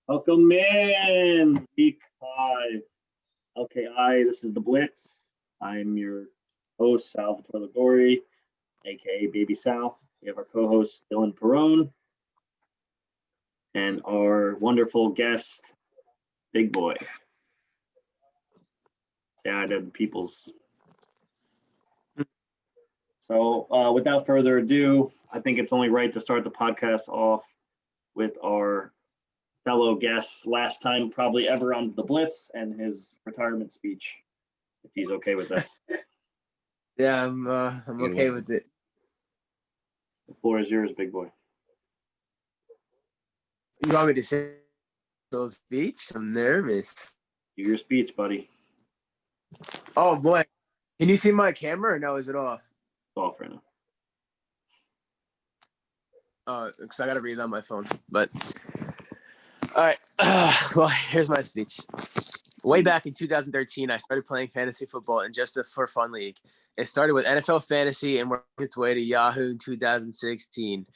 Welcome in, week 5, LKI. This is the Blitz. I'm your host, Salvatore Liguori, aka Baby Sal. We have our co-host Dylan Perone and our wonderful guest, Big Boy. Say hi to the peoples. So without further ado, I think it's only right to start the podcast off with our fellow guest, last time probably ever on the Blitz, and his retirement speech, if he's okay with that. Yeah, I'm okay with it. The floor is yours, Big Boy. You want me to say the speech? I'm nervous. Do your speech, buddy. Oh boy, can you see my camera or no? Is it off? It's off right now. Because I gotta read it on my phone. But all right. Well, here's my speech. Way back in 2013, I started playing fantasy football in just a for fun league. It started with NFL Fantasy and worked its way to Yahoo in 2016.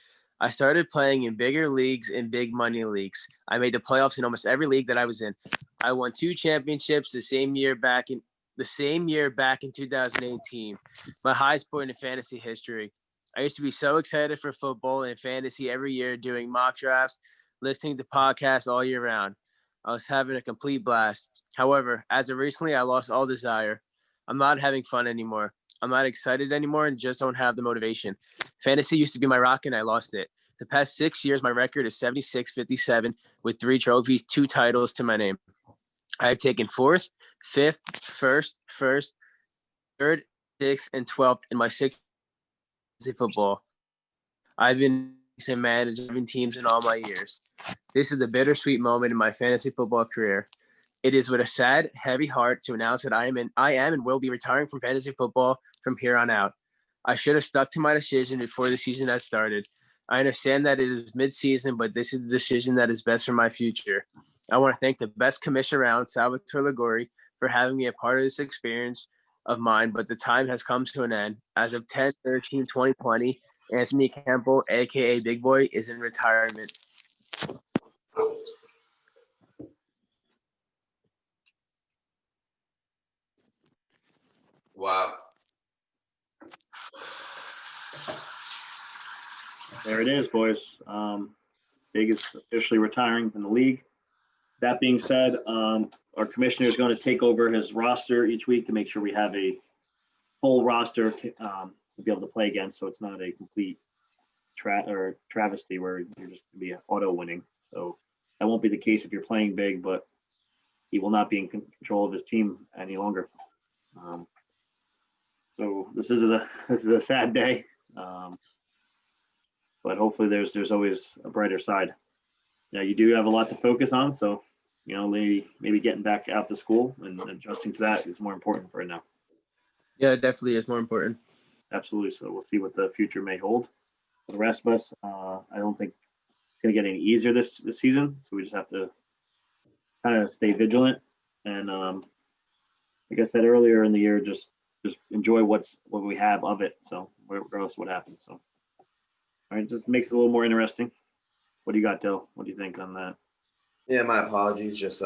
I started playing in bigger leagues and big money leagues. I made the playoffs in almost every league that I was in. I won 2 championships the same year back in 2018. My highest point in fantasy history. I used to be so excited for football and fantasy every year, doing mock drafts, listening to podcasts all year round. I was having a complete blast. However, as of recently, I lost all desire. I'm not having fun anymore. I'm not excited anymore and just don't have the motivation. Fantasy used to be my rock and I lost it. The past 6 years, my record is 76-57 with 3 trophies, 2 titles to my name. I have taken 4th, 5th, 1st, 3rd, 6th, and 12th in my 6 football. I've been managing teams in all my years. This is a bittersweet moment in my fantasy football career. It is with a sad, heavy heart to announce that I am and will be retiring from fantasy football from here on out. I should have stuck to my decision before the season had started. I understand that it is mid-season, but this is the decision that is best for my future. I want to thank the best commissioner around, Salvatore Liguori, for having me a part of this experience of mine, but the time has come to an end. As of 10/13/2020, Anthony Campbell, a.k.a. Big Boy, is in retirement. Wow. There it is, boys. Big is officially retiring from the league. That being said, our commissioner is going to take over his roster each week to make sure we have a full roster to be able to play against, so it's not a complete travesty where you're just going to be auto winning. So that won't be the case if you're playing big, but he will not be in control of his team any longer. So this is a sad day, but hopefully there's always a brighter side. Yeah, you do have a lot to focus on, so maybe getting back out to school and adjusting to that is more important for right now. Yeah, it definitely is more important. Absolutely. So we'll see what the future may hold. For the rest of us, I don't think it's going to get any easier this season, so we just have to kind of stay vigilant and, like I said earlier in the year, just enjoy what we have of it. So regardless of what happens. So, all right, just makes it a little more interesting. What do you got, Dill? What do you think on that? Yeah, my apologies. Just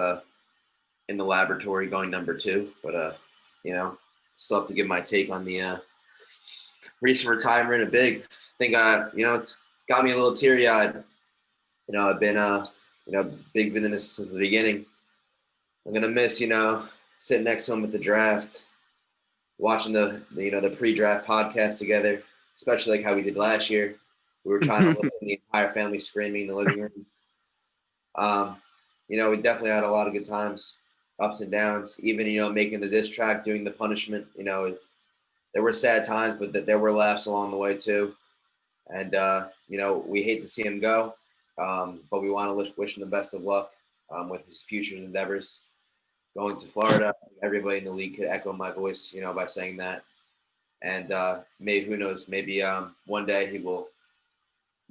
in the laboratory going number 2, but still have to give my take on the recent retirement of Big. I think it's got me a little teary-eyed. I've been Big's been in this since the beginning. I'm gonna miss sitting next to him at the draft, watching the pre-draft podcast together, especially like how we did last year. We were trying to listen to the entire family screaming in the living room. We definitely had a lot of good times, ups and downs. Even making the diss track, doing the punishment. There were sad times, but there were laughs along the way too. And we hate to see him go, but we want to wish him the best of luck with his future endeavors. Going to Florida, everybody in the league could echo my voice, by saying that. And maybe, who knows, maybe one day he will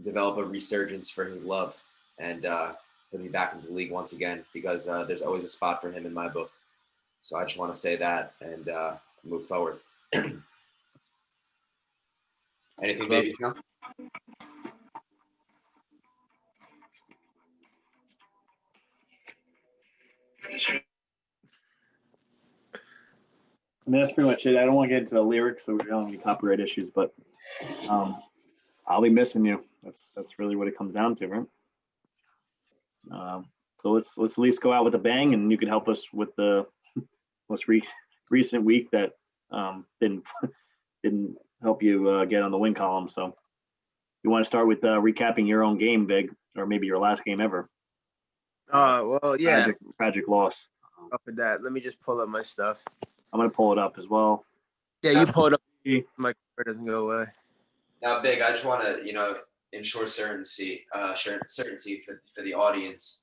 develop a resurgence for his love and he'll be back into the league once again because there's always a spot for him in my book. So I just want to say that and move forward. Anything, baby? No? I mean, that's pretty much it. I don't want to get into the lyrics, so we don't have any copyright issues, but I'll be missing you. That's really what it comes down to, right? So let's at least go out with a bang, and you can help us with the most recent week that didn't help you get on the win column. So you want to start with recapping your own game, Big, or maybe your last game ever. Well, yeah. Tragic loss. Up with that. Let me just pull up my stuff. I'm gonna pull it up as well. Yeah, you pull it up. My card doesn't go away. Now, Big, I just want to, ensure certainty for the audience.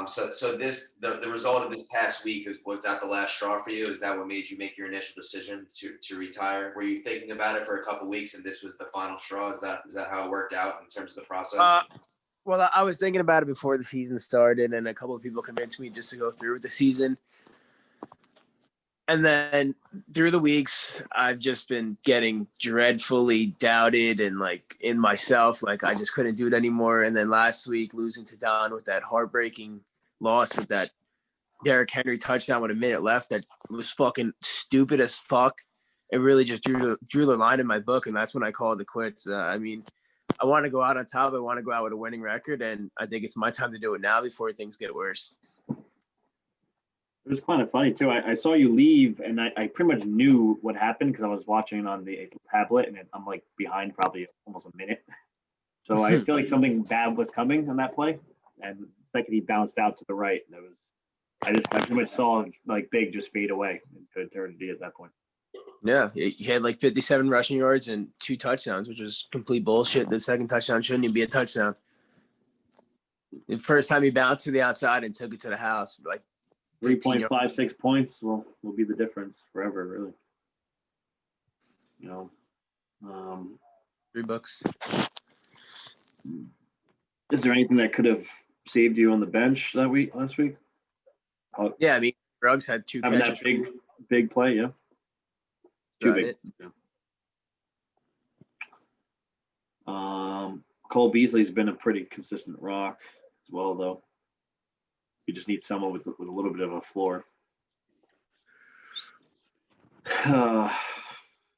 So the result of this past week was that the last straw for you? Is that what made you make your initial decision to retire? Were you thinking about it for a couple of weeks and this was the final straw? Is that how it worked out in terms of the process? Well, I was thinking about it before the season started, and a couple of people convinced me just to go through with the season. And then through the weeks, I've just been getting dreadfully doubted and in myself, I just couldn't do it anymore. And then last week, losing to Don with that heartbreaking loss with that Derrick Henry touchdown with a minute left, that was fucking stupid as fuck. It really just drew the line in my book, and that's when I called it quits. I want to go out on top. I want to go out with a winning record, and I think it's my time to do it now before things get worse. It was kind of funny too. I saw you leave, and I pretty much knew what happened because I was watching on the tablet, and I'm behind probably almost a minute. So I feel like something bad was coming on that play, and the second he bounced out to the right, and I pretty much saw Big just fade away into eternity at that point. Yeah, he had 57 rushing yards and 2 touchdowns, which was complete bullshit. The second touchdown shouldn't even be a touchdown. The first time he bounced to the outside and took it to the house, 3.56 points will be the difference forever, really. $3. Is there anything that could have saved you on the bench last week? Yeah, Ruggs had 2 catches. That big play, yeah. Too big. Yeah. Cole Beasley's been a pretty consistent rock as well, though. You just need someone with a little bit of a floor.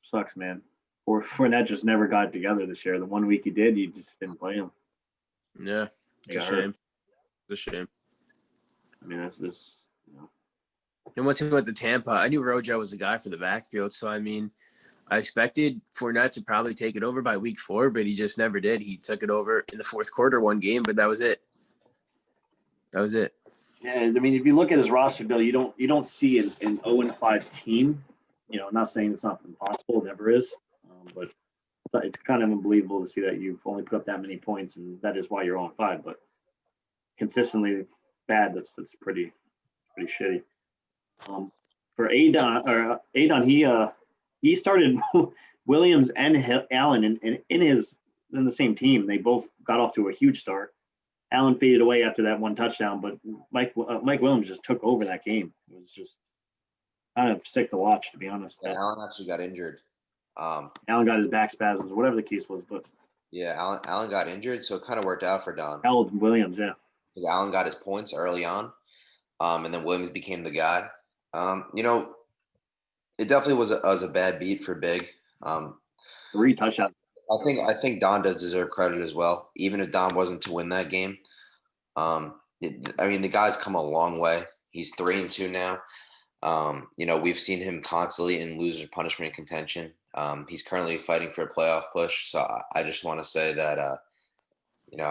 Sucks, man. Fournette just never got together this year. The 1 week he did, you just didn't play him. Yeah, it's a shame. It's a shame. I mean, that's just, And once he went to Tampa, I knew Rojo was the guy for the backfield. So, I expected Fournette to probably take it over by week 4, but he just never did. He took it over in the fourth quarter, one game, but that was it. Yeah, if you look at his roster, Bill, you don't see an 0-5 team. Not saying it's not impossible, it never is, but it's kind of unbelievable to see that you've only put up that many points, and that is why you're 0-5. But consistently bad, that's pretty shitty. For Adon, he started Williams and Allen in the same team. They both got off to a huge start. Allen faded away after that one touchdown, but Mike Williams just took over that game. It was just kind of sick to watch, to be honest. Yeah, Allen actually got injured. Allen got his back spasms, whatever the case was, but yeah, Allen got injured, so it kind of worked out for Don. Williams, yeah, because Allen got his points early on, and then Williams became the guy. It definitely was a bad beat for Big. 3 touchdowns. I think Don does deserve credit as well, even if Don wasn't to win that game. The guy's come a long way. He's 3-2 now. We've seen him constantly in loser punishment contention. He's currently fighting for a playoff push. So I just want to say that, I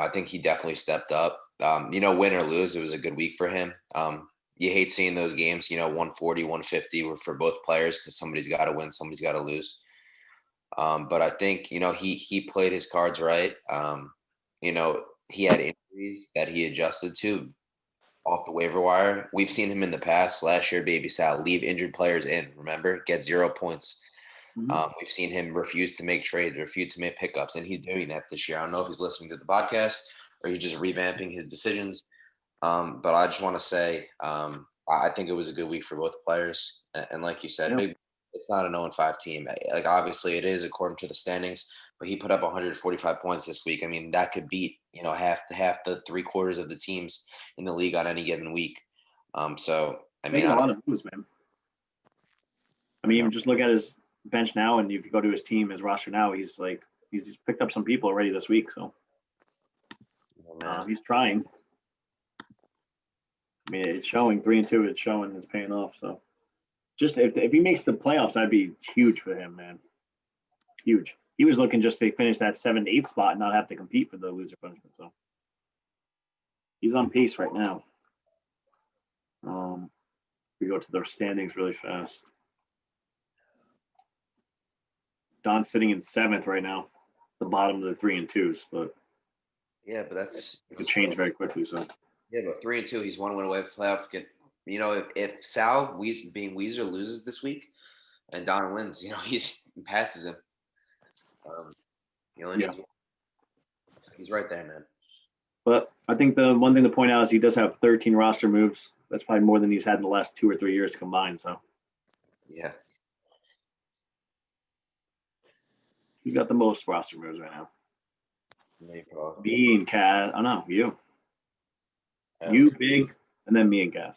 think he definitely stepped up. Win or lose, it was a good week for him. You hate seeing those games, 140, 150 for both players because somebody's got to win, somebody's got to lose. But I think, he played his cards right. He had injuries that he adjusted to off the waiver wire. We've seen him in the past. Last year, Baby Sal, leave injured players in, remember? Get 0 points. Mm-hmm. We've seen him refuse to make trades, refuse to make pickups, and he's doing that this year. I don't know if he's listening to the podcast or he's just revamping his decisions. But I just want to say, I think it was a good week for both players. And like you said, Yeah. it's not an 0-5 team. Like obviously it is according to the standings, but he put up 145 points this week. I mean, that could beat, half the 3/4 of the teams in the league on any given week. So I mean, Making a lot of moves, man. I mean, even just look at his bench now, and if you go to his team, his roster now, he's picked up some people already this week. So he's trying. I mean, it's showing 3-2. It's showing it's paying off. So just if he makes the playoffs, that'd be huge for him, man. Huge. He was looking just to finish that 7th, 8th spot and not have to compete for the loser punishment. So he's on pace right now. We go to the standings really fast. Don's sitting in 7th right now, the bottom of the 3 and 2s, but yeah, but that's it could change very quickly. So yeah, but 3-2, he's 1 win away from playoff. If Sal being Weezer loses this week and Don wins, he passes him. He's right there, man. But I think the one thing to point out is he does have 13 roster moves. That's probably more than he's had in the last 2 or 3 years combined. So yeah, he's got the most roster moves right now. maybe probably. Me and Cass. Oh no, you. You, Big, and then me and Cass.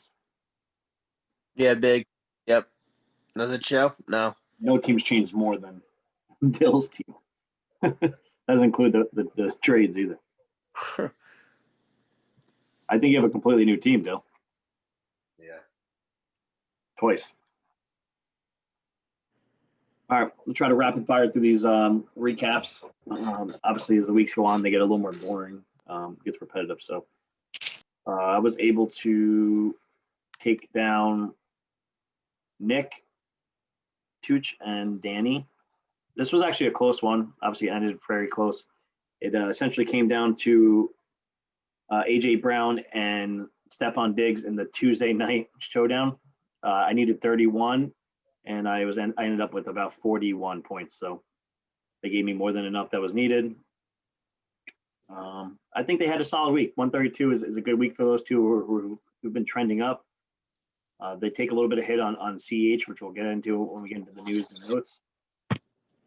Yeah, Big. Yep. Does it show? No. No team's changed more than Dill's team. Doesn't include the trades either. I think you have a completely new team, Dill. Yeah. Twice. All right, we'll try to rapid fire through these recaps. Obviously, as the weeks go on, they get a little more boring. Gets repetitive. So I was able to take down Nick, Tooch, and Danny. This was actually a close one. Obviously, it ended very close. It essentially came down to AJ Brown and Stephon Diggs in the Tuesday night showdown. I needed 31, and I ended up with about 41 points. So they gave me more than enough that was needed. I think they had a solid week. 132 is a good week for those two who've been trending up. They take a little bit of hit on CH, which we'll get into when we get into the news and notes.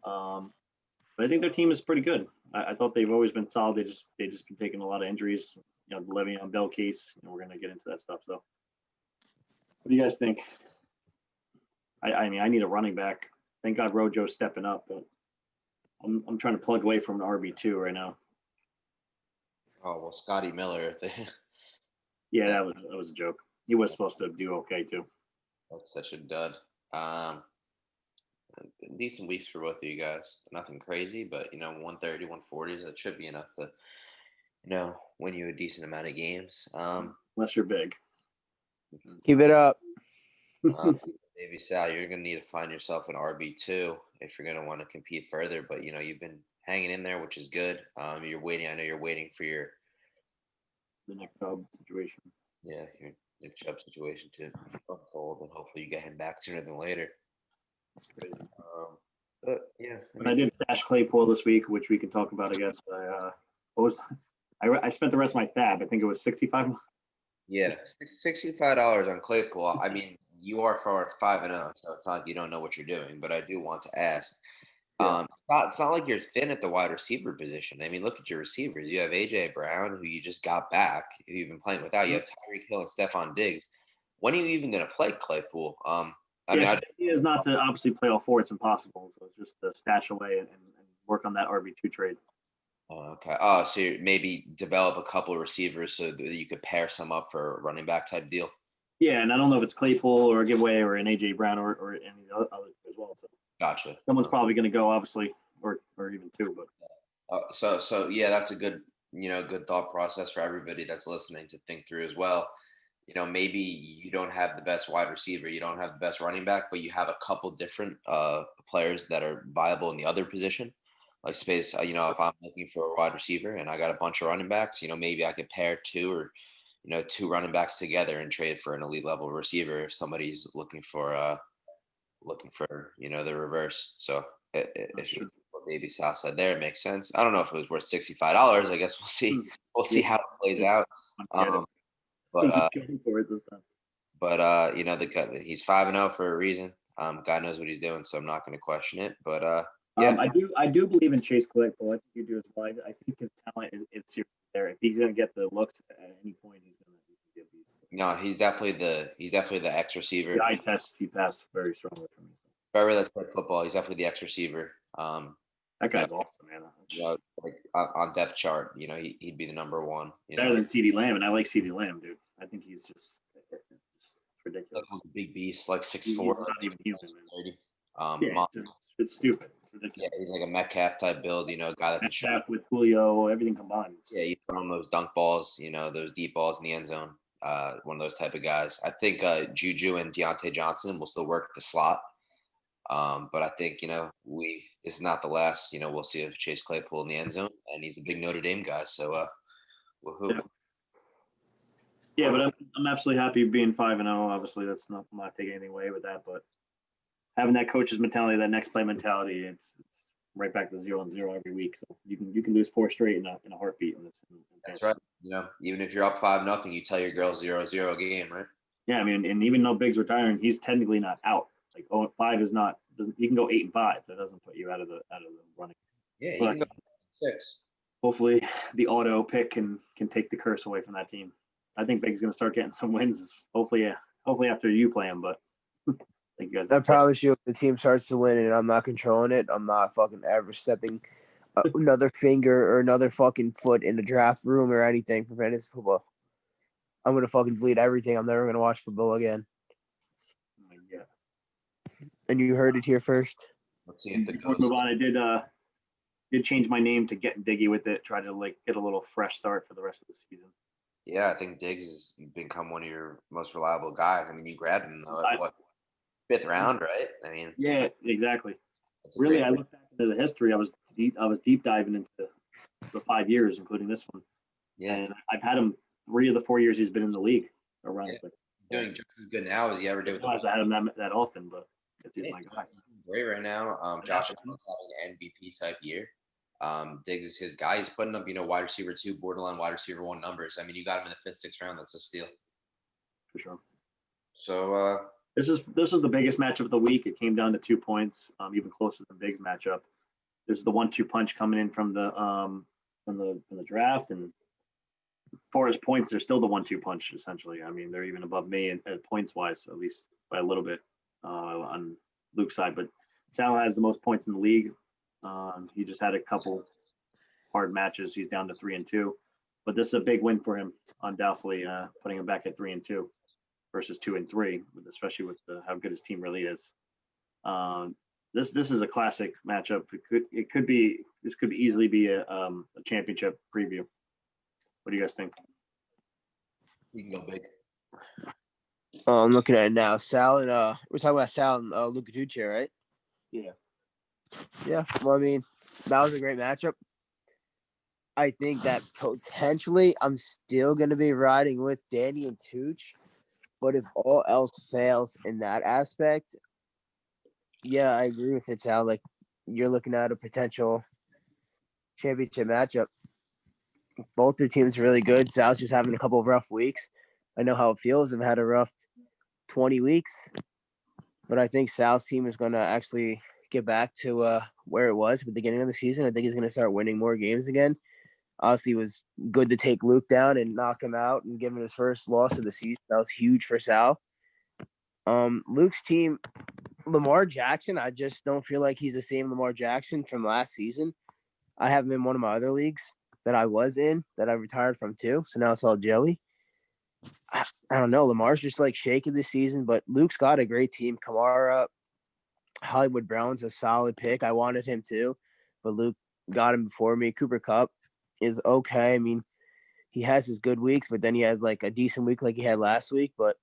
But I think their team is pretty good. I thought they've always been solid. They just been taking a lot of injuries. The Le'Veon Bell case. We're going to get into that stuff. So, what do you guys think? I mean, I need a running back. Thank God Rojo's stepping up, but I'm trying to plug away from an RB2 right now. Oh well, Scotty Miller. Yeah, that was a joke. He was supposed to do okay too. That's such a dud. Decent weeks for both of you guys. Nothing crazy, but 130, 140s, that should be enough to win you a decent amount of games. Unless you're big. Keep it up. Maybe Sal, you're gonna need to find yourself an RB2 if you're gonna want to compete further. But you've been hanging in there, which is good. You're waiting. I know you're waiting for The Nick Chubb situation. your Nick Chubb situation to unfold, and hopefully you get him back sooner than later. That's crazy. But yeah, I did stash Claypool this week, which we can talk about. I guess I spent the rest of my fab. I think it was 65. Yeah, $65 on Claypool. I mean, you are for 5-0, so it's not like you don't know what you're doing. But I do want to ask. Yeah. It's not like you're thin at the wide receiver position. I mean, look at your receivers. You have AJ Brown, who you just got back, who you've been playing without. You have Tyreek Hill and Stephon Diggs. When are you even going to play Claypool? The idea is not to obviously play all 4. It's impossible. So it's just to stash away and work on that RB2 trade. Okay. Oh, so maybe develop a couple of receivers so that you could pair some up for a running back type deal. Yeah, and I don't know if it's Claypool or a giveaway or an AJ Brown or any other as well. So Gotcha. Someone's probably going to go, obviously, or even 2. But so yeah, that's a good good thought process for everybody that's listening to think through as well. Maybe you don't have the best wide receiver, you don't have the best running back, but you have a couple different players that are viable in the other position. Like space, if I'm looking for a wide receiver and I got a bunch of running backs, maybe I could pair 2 or 2 running backs together and trade for an elite level receiver if somebody's looking for the reverse. So if you're maybe Southside there. It makes sense. I don't know if it was worth $65. I guess we'll see. We'll see how it plays out. But you know, he's 5-0 for a reason. God knows what he's doing, so I'm not going to question it. But yeah, I do believe in Chase Claypool. I think you do as well. I think his talent is serious there. If he's going to get the looks at any point, he's going to get these. No, he's definitely the X receiver. The eye test he passed very strongly for me. Forever, that's like football. He's definitely the X receiver. That guy's awesome, man. You know, like on depth chart, you know, he'd be the number one. Better than CeeDee Lamb, and I like CeeDee Lamb, dude. I think he's just ridiculous. He's a big beast, like 6'4". He's not even human, man. It's stupid. It's ridiculous. Yeah, he's like a Metcalf type build, you know, a guy that can shoot. Metcalf with Julio, everything combined. Yeah, you throw him those dunk balls, you know, those deep balls in the end zone. One of those type of guys. I think Juju and Deontay Johnson will still work the slot. But I think, you know, this is not the last, you know, we'll see if Chase Claypool in the end zone, and he's a big Notre Dame guy. So, woohoo. Yeah, but I'm absolutely happy being 5-0. Obviously, I'm not taking anything away with that, but having that coach's mentality, that next play mentality, it's right back to 0-0 every week. So you can lose 4 straight in a heartbeat. That's right. You know, even if you're up 5-0, you tell your girls 0-0 game, right? Yeah, I mean, and even though Big's retiring, he's technically not out. Like 5 is not. You can go 8-5. That doesn't put you out of the running. Yeah, you can go 6. Hopefully, the auto pick can take the curse away from that team. I think Big's going to start getting some wins. Hopefully after you play him. But thank you guys. I promise you, if the team starts to win and I'm not controlling it, I'm not fucking ever stepping another finger or another fucking foot in the draft room or anything for fantasy football. I'm going to fucking delete everything. I'm never going to watch football again. Yeah. And you heard it here first. Let's see if before we move on, I did change my name to Gettin Diggy with it. Try to get a little fresh start for the rest of the season. Yeah, I think Diggs has become one of your most reliable guys. I mean, you grabbed him what 5th round, right? I mean, yeah, exactly. Really, I looked back into the history. I was deep diving into the 5 years, including this one. Yeah, and I've had him 3 of the 4 years he's been in the league around. Yeah. Doing just as good now as he ever did with the. I had him that often, but it's my guy. Great right now. Josh Allen's having an MVP type year. Diggs is his guy. He's putting up, you know, wide receiver 2, borderline wide receiver 1 numbers. I mean, you got him in the 5th, 6th round. That's a steal. For sure. So this is the biggest matchup of the week. It came down to 2 points, even closer than Big's matchup. This is the 1-2 punch coming in from the draft, and as far as points, they're still the 1-2 punch essentially. I mean, they're even above me at points wise, at least by a little bit on Luke's side. But Sal has the most points in the league. He just had a couple hard matches. He's down to 3-2, but this is a big win for him, undoubtedly, putting him back at 3-2 versus 2-3, especially with how good his team really is. This is a classic matchup. This could easily be a championship preview. What do you guys think? You can go big. I'm looking at it now. Sal and we're talking about Sal and Luka Ducci, right? Yeah. Yeah. Well, I mean, that was a great matchup. I think that potentially I'm still going to be riding with Danny and Tooch. But if all else fails in that aspect, yeah, I agree with it, Sal. Like, you're looking at a potential championship matchup. Both their teams are really good. Sal's just having a couple of rough weeks. I know how it feels. I've had a rough 20 weeks. But I think Sal's team is going to actually get back to where it was at the beginning of the season. I think he's going to start winning more games again. Obviously, it was good to take Luke down and knock him out and give him his first loss of the season. That was huge for Sal. Luke's team, Lamar Jackson, I just don't feel like he's the same Lamar Jackson from last season. I have him in one of my other leagues that I was in, that I retired from too. So now it's all Joey. I don't know. Lamar's just shaky this season, but Luke's got a great team. Kamara, Hollywood Brown's a solid pick. I wanted him too, but Luke got him before me. Cooper Kupp is okay. I mean, he has his good weeks, but then he has a decent week like he had last week. But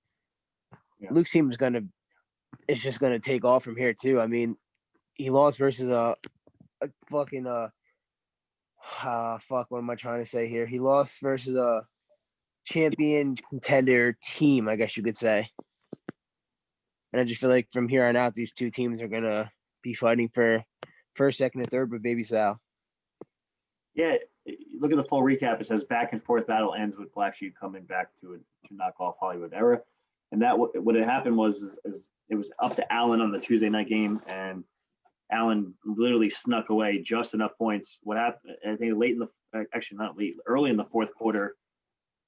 yeah. Luke's team is just gonna take off from here too. I mean, he lost versus a fucking what am I trying to say here? He lost versus a champion contender team, I guess you could say. And I just feel like from here on out, these two teams are gonna be fighting for first, second, and third with Baby Sal. Yeah, look at the full recap. It says back and forth battle ends with Black Sheep coming back to knock off Hollywood Era. And that what had happened was is it was up to Allen on the Tuesday night game, and Allen literally snuck away just enough points. What happened? I think late in the actually not late, early in the fourth quarter.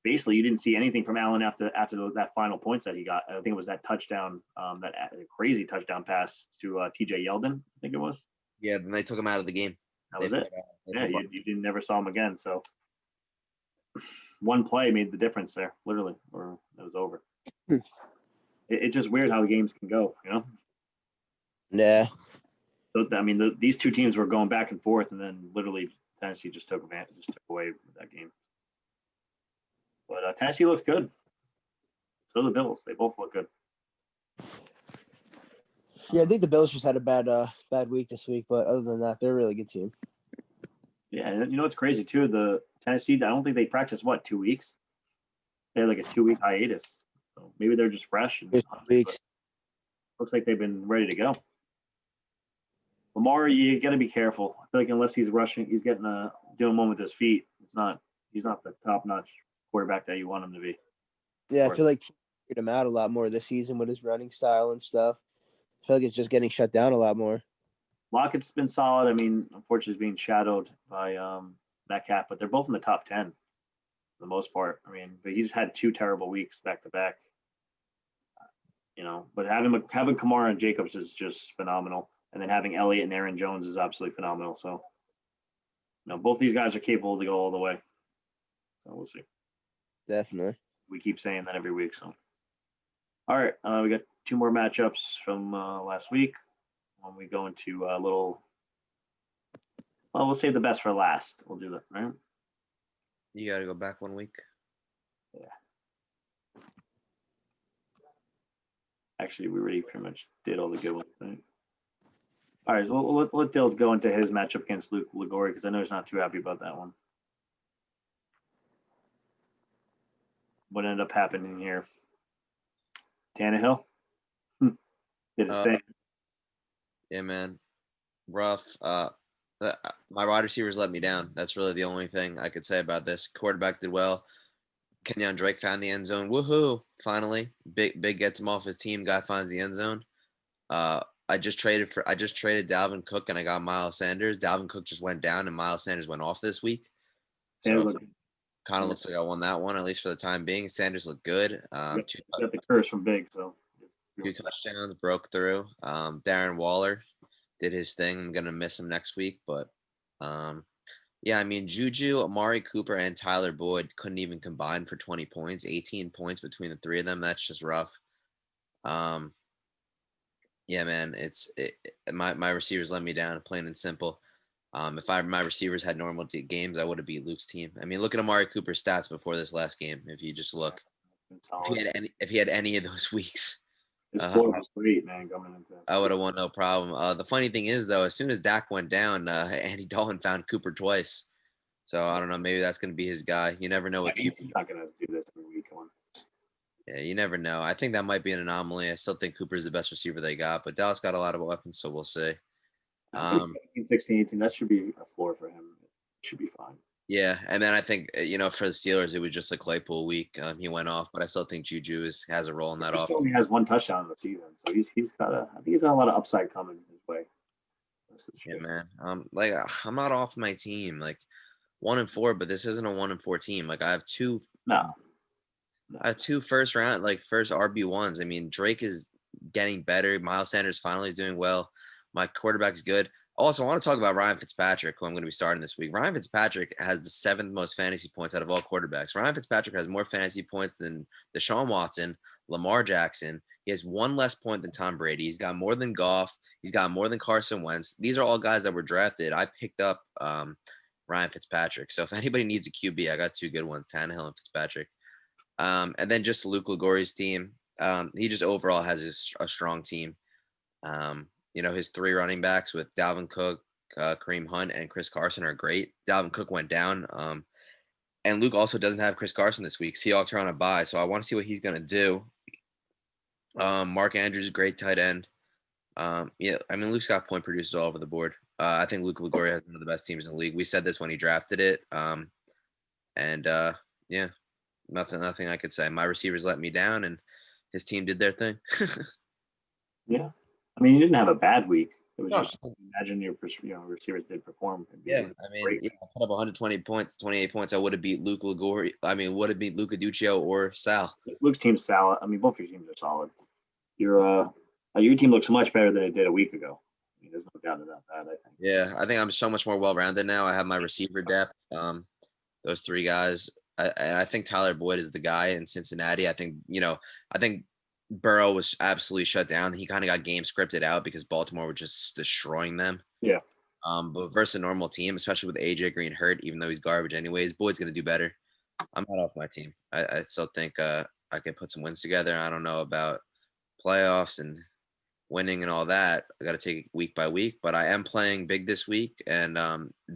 Basically, you didn't see anything from Allen after that final points that he got. I think it was that touchdown, that crazy touchdown pass to T.J. Yeldon. I think it was. Yeah, then they took him out of the game. That was it. Yeah, you never saw him again. So one play made the difference there, literally, or it was over. It's just weird how the games can go, you know? Yeah. So, I mean, these two teams were going back and forth, and then literally Tennessee just took away that game. But Tennessee looks good. So the Bills, they both look good. Yeah, I think the Bills just had a bad week this week, but other than that, they're a really good team. Yeah, and you know what's crazy too? The Tennessee, I don't think they practiced 2 weeks. They had like a 2-week hiatus. So maybe they're just fresh and Weeks. looks like they've been ready to go. Lamar, you got to be careful. I feel like unless he's rushing, he's getting doing one with his feet. He's not the top-notch quarterback that you want him to be. Yeah, I feel like he figured him out a lot more this season with his running style and stuff. I feel like it's just getting shut down a lot more. Lockett's been solid. I mean, unfortunately, he's being shadowed by Metcalf, but they're both in the top 10 for the most part. I mean, but he's had 2 terrible weeks back to back. You know, but having Kamara and Jacobs is just phenomenal, and then having Elliott and Aaron Jones is absolutely phenomenal. So, you know, both these guys are capable to go all the way. So we'll see. Definitely. We keep saying that every week. So, all right, we got 2 more matchups from last week. When we go into a little, we'll save the best for last. We'll do that, right? You got to go back 1 week. Yeah. Actually, we already pretty much did all the good ones, right? All right, so we'll let Dill go into his matchup against Luke Liguori because I know he's not too happy about that one. What ended up happening here? Tannehill did his thing. Yeah, man. Rough. My wide receivers let me down. That's really the only thing I could say about this. Quarterback did well. Kenyon Drake found the end zone. Woohoo! Finally, big gets him off his team. Guy finds the end zone. I just traded Dalvin Cook and I got Miles Sanders. Dalvin Cook just went down and Miles Sanders went off this week. So kind of looks like I won that one, at least for the time being. Sanders looked good. Got the curse from Big, so 2 touchdowns, broke through. Darren Waller did his thing. I'm gonna miss him next week, but yeah, I mean Juju, Amari Cooper, and Tyler Boyd couldn't even combine for 20 points, 18 points between the 3 of them. That's just rough. Yeah, man, my receivers let me down, plain and simple. If my receivers had normal games, I would have beat Luke's team. I mean, look at Amari Cooper's stats before this last game. If you just look, if he had any of those weeks, his score was great, man. Coming into I would have won no problem. The funny thing is, though, as soon as Dak went down, Andy Dalton found Cooper twice. So I don't know. Maybe that's going to be his guy. You never know what He's not going to do this every week. Yeah, you never know. I think that might be an anomaly. I still think Cooper's the best receiver they got, but Dallas got a lot of weapons, so we'll see. 16, 18, that should be a floor for him. It should be fine. Yeah, and then I think, for the Steelers, it was just a Claypool week. He went off, but I still think Juju has a role in that offense. He only has 1 touchdown in the season, so he's got I think he's got a lot of upside coming his way. Yeah, man. I'm not off my team. 1-4, but this isn't a 1-4 team. I have 2. No. I have 2 first RB1s. I mean, Drake is getting better. Miles Sanders finally is doing well. My quarterback's good. Also, I want to talk about Ryan Fitzpatrick, who I'm going to be starting this week. Ryan Fitzpatrick has the 7th most fantasy points out of all quarterbacks. Ryan Fitzpatrick has more fantasy points than Deshaun Watson, Lamar Jackson. He has 1 less point than Tom Brady. He's got more than Goff. He's got more than Carson Wentz. These are all guys that were drafted. I picked up Ryan Fitzpatrick. So if anybody needs a QB, I got 2 good ones, Tannehill and Fitzpatrick. And then just Luke Liguori's team. He just overall has a strong team. His 3 running backs with Dalvin Cook, Kareem Hunt, and Chris Carson are great. Dalvin Cook went down. And Luke also doesn't have Chris Carson this week. Seahawks are on a bye, so I want to see what he's going to do. Mark Andrews, great tight end. Luke's got point producers all over the board. I think Luca Liguori has one of the best teams in the league. We said this when he drafted it. Yeah, nothing I could say. My receivers let me down, and his team did their thing. Yeah. I mean, you didn't have a bad week. It was No. just imagine your receivers did perform. Yeah, I mean, I put up 120 points, 28 points. I would have beat Luca Liguori. I mean, would have beat Luca Adduchio or Sal. Luke's team's solid. I mean, both your teams are solid. Your team looks much better than it did a week ago. I mean, there's no doubt about that. I think. Yeah, I think I'm so much more well-rounded now. I have my receiver depth. Those three guys. I think Tyler Boyd is the guy in Cincinnati. I think Burrow was absolutely shut down. He kind of got game scripted out because Baltimore was just destroying them. Yeah. But versus a normal team, especially with AJ Green hurt, even though he's garbage anyways, Boyd's gonna do better. I'm not off my team. I still think I could put some wins together. I don't know about playoffs and winning and all that. I got to take it week by week, but I am playing Big this week, and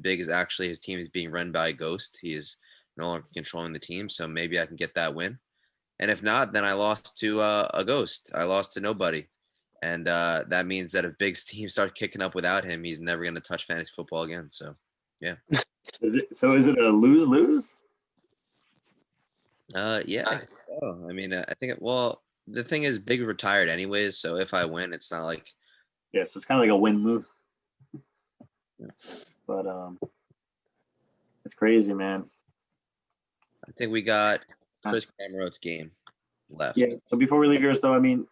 Big is actually his team is being run by a Ghost. He is no longer controlling the team, so maybe I can get that win. And if not, then I lost to a Ghost. I lost to nobody, and that means that if Big's team starts kicking up without him, he's never going to touch fantasy football again. So, yeah. Is it a lose-lose? Yeah. I think so. I mean, I think the thing is, Big retired anyways, so if I win, it's not like. Yeah, so it's kind of like a win-lose. But it's crazy, man. I think we got Chris Camarote's game left. Yeah. So before we leave yours, though, I mean,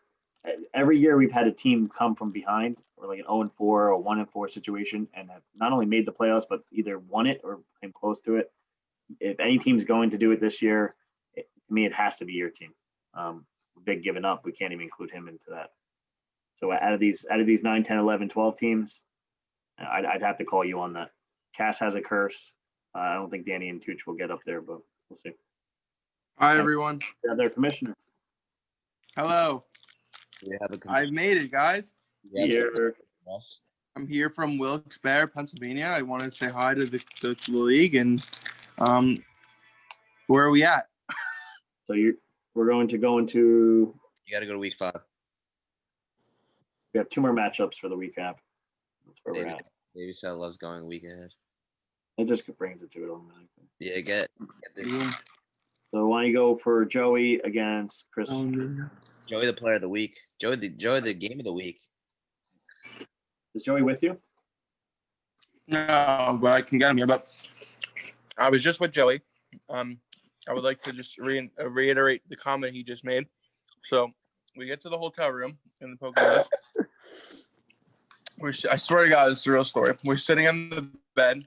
every year we've had a team come from behind, or like an 0-4 or 1-4 situation, and have not only made the playoffs but either won it or came close to it. If any team's going to do it this year, to me, it has to be your team. Big giving up, we can't even include him into that. So out of these 9, 10, 11, 12 teams, I'd have to call you on that. Cass has a curse. I don't think Danny and Tooch will get up there, but we'll see. Hi, everyone. Yeah, their commissioner. Hello. I've made it, guys. Here. I'm here from Wilkes-Barre, Pennsylvania. I wanted to say hi to the league, and where are we at? So we're going to go into. You got to go to week 5. We have 2 more matchups for the week after. That's where we're at. Baby Sal loves going a week ahead. It just brings it to it automatically. Yeah, get this. So why don't you go for Joey against Chris? Joey, the player of the week. Joey, the game of the week. Is Joey with you? No, but I can get him here. But I was just with Joey. I would like to just reiterate the comment he just made. So we get to the hotel room in the Poconos. I swear to God, it's a real story. We're sitting on the bed,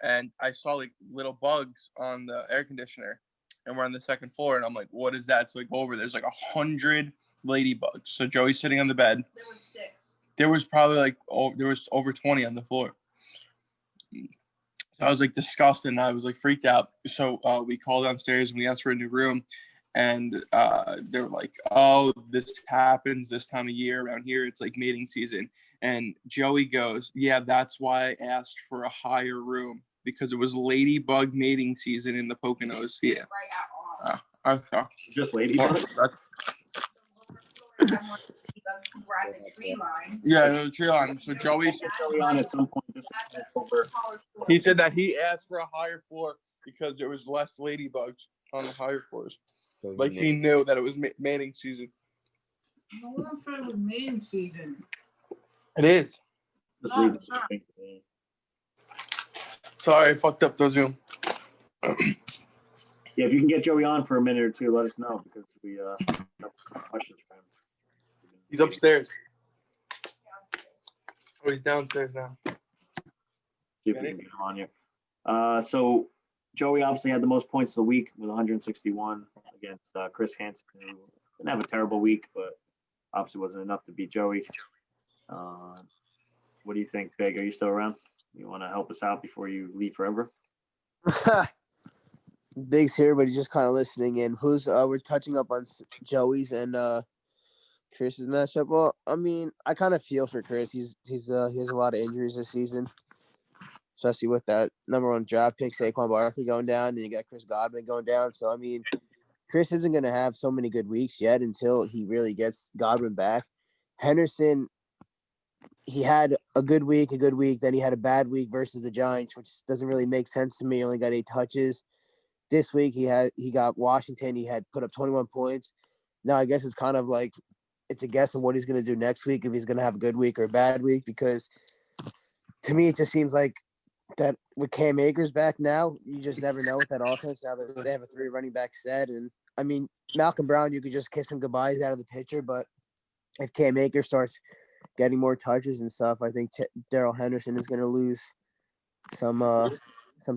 and I saw like little bugs on the air conditioner, and we're on the second floor, and I'm like, what is that? So I go over, there's like 100 ladybugs. So Joey's sitting on the bed. There was 6. There was probably there was over 20 on the floor. I was like disgusted, and I was like freaked out. So we called downstairs and we asked for a new room, and they were like, "Oh, this happens this time of year around here. It's like mating season." And Joey goes, "Yeah, that's why I asked for a higher room, because it was ladybug mating season in the Poconos." Yeah. Right at Okay. Just ladybug? we're at the tree line. Yeah, the tree line. So Joey on at some point. he said that he asked for a higher floor because there was less ladybugs on the higher floors. So Like he knew that it was mating season. I wasn't sure it was mating season. It is. Just No, leave it's not. it. Sorry, I fucked up the Zoom. Yeah, if you can get Joey on for a minute or two, let us know, because we have some questions for him. He's upstairs. Oh, he's downstairs now. See if we can get him on here. So Joey obviously had the most points of the week with 161 against Chris Hansen, who didn't have a terrible week, but obviously wasn't enough to beat Joey. What do you think, Big? Are you still around? You want to help us out before you leave forever? Big's here, but he's just kind of listening in. We're touching up on Joey's and Chris's matchup. Well, I mean, I kind of feel for Chris. He has a lot of injuries this season, especially with that number 1 draft pick, Saquon Barkley, going down, and you got Chris Godwin going down. So, I mean, Chris isn't going to have so many good weeks yet until he really gets Godwin back. Henderson, he had a good week, then he had a bad week versus the Giants, which doesn't really make sense to me. He only got 8 touches. This week he got Washington. He had put up 21 points. Now I guess it's kind of like it's a guess of what he's going to do next week, if he's going to have a good week or a bad week, because to me it just seems like that with Cam Akers back now, you just never know with that offense. Now they have a 3 running back set, and I mean Malcolm Brown, you could just kiss him goodbye. He's out of the picture, but if Cam Akers starts getting more touches and stuff, I think Darrell Henderson is going to lose some